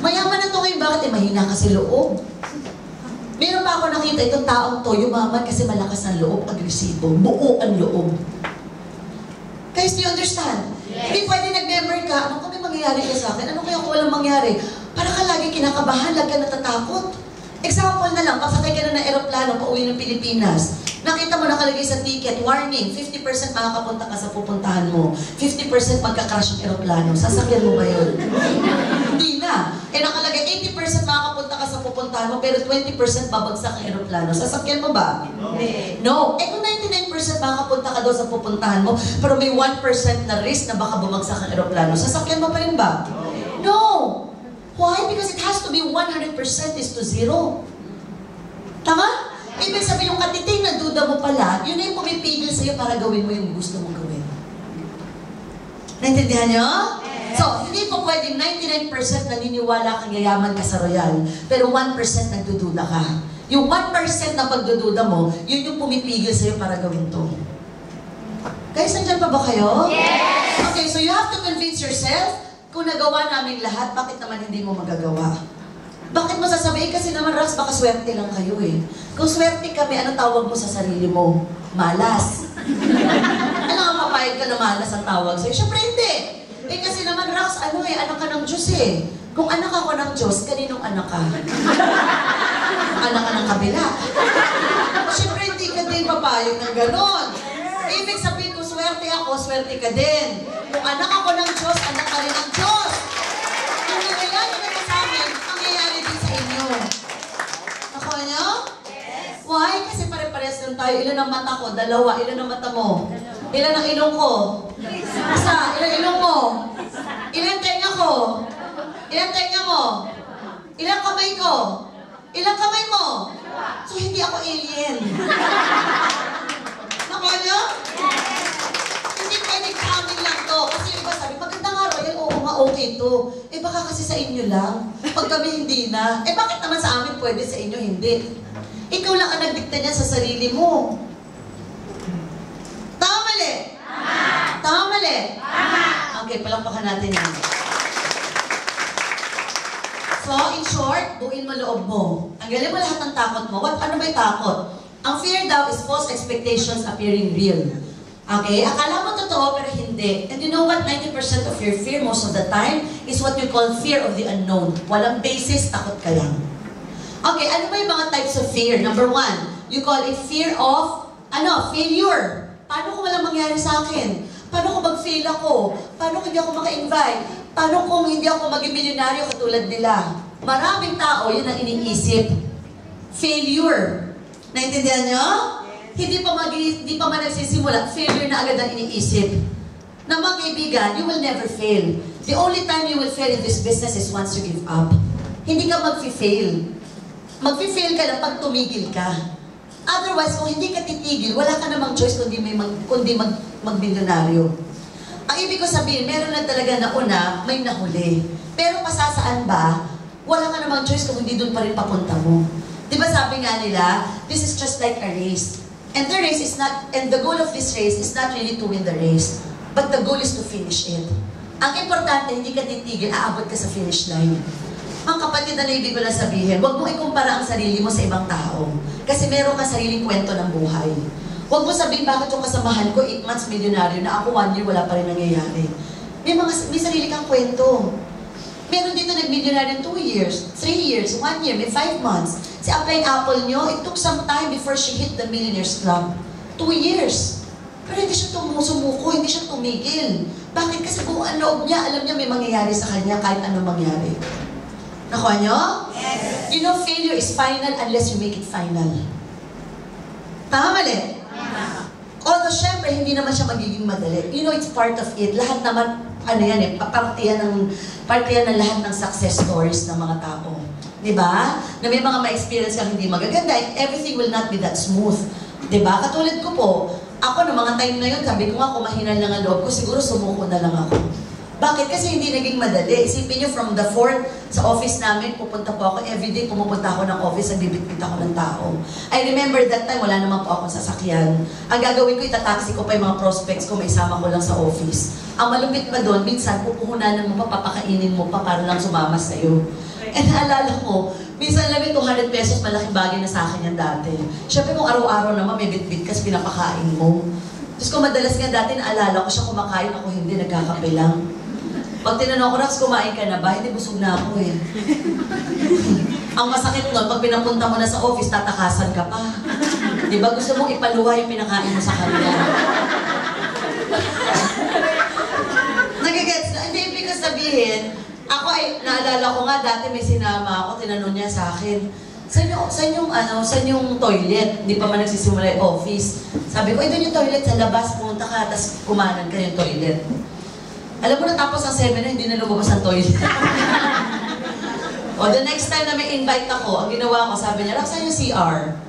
Mayaman na to ngayon, bakit mahina kasi loob? Meron pa ako nakita itong taong to, yumaman kasi malakas ang loob, agresibo, buo ang loob. Guys, do you understand? Yes. Hindi pwede nag-member ka, ano kami mangyayari ka sa akin? Ano kaya kung walang mangyari? Para ka lagi kinakabahan, lagi ka natatakot. Example na lang, pasakay ka na ng aeroplano, pauwi ng Pilipinas. Nakita mo nakalagay sa ticket, warning, 50% makakapunta ka sa pupuntahan mo. 50% magka-crash ang eroplano. Sasakyan mo ba yun? Hindi na. Eh nakalagay, 80% makakapunta ka sa pupuntahan mo, pero 20% babagsak ang eroplano. Sasakyan mo ba? No. Eh kung 99% makakapunta ka daw sa pupuntahan mo, pero may 1% na risk na baka bumagsak ang eroplano. Sasakyan mo pa rin ba? No. Why? Because it has to be 100% is to zero. Tama? Ibig sabihin yung katiting na duda mo pala, yun na yung pumipigil sa'yo para gawin mo yung gusto mong gawin. Naintindihan nyo? Yes. So, hindi po pwedeng 99% naniniwala kang yayaman ka sa Royal, pero 1% nagdududa ka. Yung 1% na pagdududa mo, yun yung pumipigil sa'yo para gawin to. Guys, nandyan pa ba kayo? Yes! Okay, so you have to convince yourself, kung nagawa namin lahat, bakit naman hindi mo magagawa? Bakit mo sasabihin? Kasi naman, Rox, baka swerte lang kayo eh. Kung swerte kami, ano tawag mo sa sarili mo? Malas. Ano ang papayag ka na malas ang tawag sa'yo? Siyempre hindi. Eh kasi naman, Rox, anak ka ng Diyos eh. Kung anak ako ng Diyos, kaninong anak ka? Anak ka ng kabila. Siyempre hindi ka din papayag ng ganon. Ibig sabihin, kung swerte ako, swerte ka din. Kung anak ako ng Diyos, anak ka rin ng Diyos. Kung nangyayari naman sa amin, mangyayari din sa inyo. Nakuha niyo? Yes. Why? Kasi pare-pares lang tayo. Ilan ang mata ko? 2. Ilan ang mata mo? Ilan ang ilong ko? 1. Ilan ilong mo? Ilan tenga ko? Ilan tenga mo? Ilan kamay ko? Ilan kamay mo? So hindi ako alien. Nakuha niyo? Yes. Hindi pwedeng sa amin lang to. Kasi yung iba sabi, maganda nga Royal, oo nga, okay to. Eh baka kasi sa inyo lang. Pag kami hindi na. Eh bakit naman sa amin pwede, sa inyo hindi? Ikaw lang ang nagdikta niya sa sarili mo. Tama mali? Tama mali? Okay, palampakan natin yan. So, in short, buuin mo loob mo. Ang galing mo lahat ng takot mo. Ano ba yung takot? Ang fear daw is false expectations appearing real. Okay? Akala mo totoo, pero hindi. And you know what? 90% of your fear most of the time is what we call fear of the unknown. Walang basis, takot ka lang. Okay, ano ba yung mga types of fear? Number 1, you call it fear of, failure. Paano kung walang mangyari sa akin? Paano kung mag-fail ako? Paano kung hindi ako maka-invite? Paano kung hindi ako maging milyonaryo katulad nila? Maraming tao, yun ang iniisip. Failure. Naintindihan nyo? Hindi pa man nagsisimula, failure na agad ang iniisip. Na mga kaibigan, you will never fail. The only time you will fail in this business is once you give up. Hindi ka mag-fail. Mag-fail ka lang pag tumigil ka. Otherwise, kung hindi ka titigil, wala ka namang choice kundi mag-milyonaryo. Ang ibig ko sabihin, meron na talaga nauna, may nahuli. Pero pasasaan ba, wala ka namang choice kung hindi doon pa rin papunta mo. Diba sabi nga nila, this is just like a race. And the race is not, and the goal of this race is not really to win the race, but the goal is to finish it. Ang importante, hindi ka titigil, aabot ka sa finish line. Ang kapatid na ibig ko lang sabihin, huwag mong ikumpara ang sarili mo sa ibang tao. Kasi meron ka sariling kwento ng buhay. Huwag mo sabihin, bakit yung kasamahan ko, 8 months milyonaryo na ako 1 year, wala pa rin nangyayari. May sarili kang kwento. Meron dito nag-milyonaryo 2 years, 3 years, 1 year, may 5 months. Si Apply Apple nyo, it took some time before she hit the Millionaires Club. 2 years. Pero hindi siya sumuko, hindi siya tumigil. Bakit? Kasi buong ang loob niya, alam niya may mangyayari sa kanya kahit ano mangyari. Nakuha nyo? Yes. You know, failure is final unless you make it final. Tama mali? Although, syempre, hindi naman siya magiging madali. You know, it's part of it. Lahat naman, parte yan ng lahat ng success stories ng mga tao. Diba? Na may mga ma-experience kang hindi magaganda, everything will not be that smooth. Diba? Katulad ko po, ako no mga time na yun, sabi ko nga, kung mahinal lang ang loob ko, siguro sumuko na lang ako. Bakit? Kasi hindi naging madali. Isipin nyo, from the 4th sa office namin, pupunta po ako, everyday pumupunta ako ng office, nagbibitbit ako ng tao. I remember that time, wala naman po akong sasakyan. Ang gagawin ko, itataxi ko pa yung mga prospects ko, may isama ko lang sa office. Ang malupit pa doon, minsan pupuhunanan mo pa, papakainin mo pa para lang sumama sa'yo. And naalala ko, minsan lang 200 pesos, malaking bagay na sa akin yan dati. Siyempre kung araw-araw naman may bitbit kasi pinapakain mo. Tapos kung madalas nga dati, naalala ko siya kumakain, ako hindi, nagkakape lang. Pag tinanong ko, Rax, kumain ka na ba? Hindi, busog na ako eh. Ang masakit nun, pag pinapunta mo na sa office, tatakasan ka pa. Di ba gusto mong ipaluwa yung pinakain mo sa kanya? Nagigets na? Hindi, ibig sabihin, ako ay, naalala ko nga, dati may sinama ako, tinanong niya sa akin, saan yung toilet? Hindi pa man nagsisimula yung office. Sabi ko, doon yung toilet sa labas, pumunta ka, tapos kumanan ka yung toilet. Alam mo na, tapos ang seminar, hindi na lumabas ang toilet. O, the next time na may invite ako, ang ginawa ko, sabi niya, saan yung CR?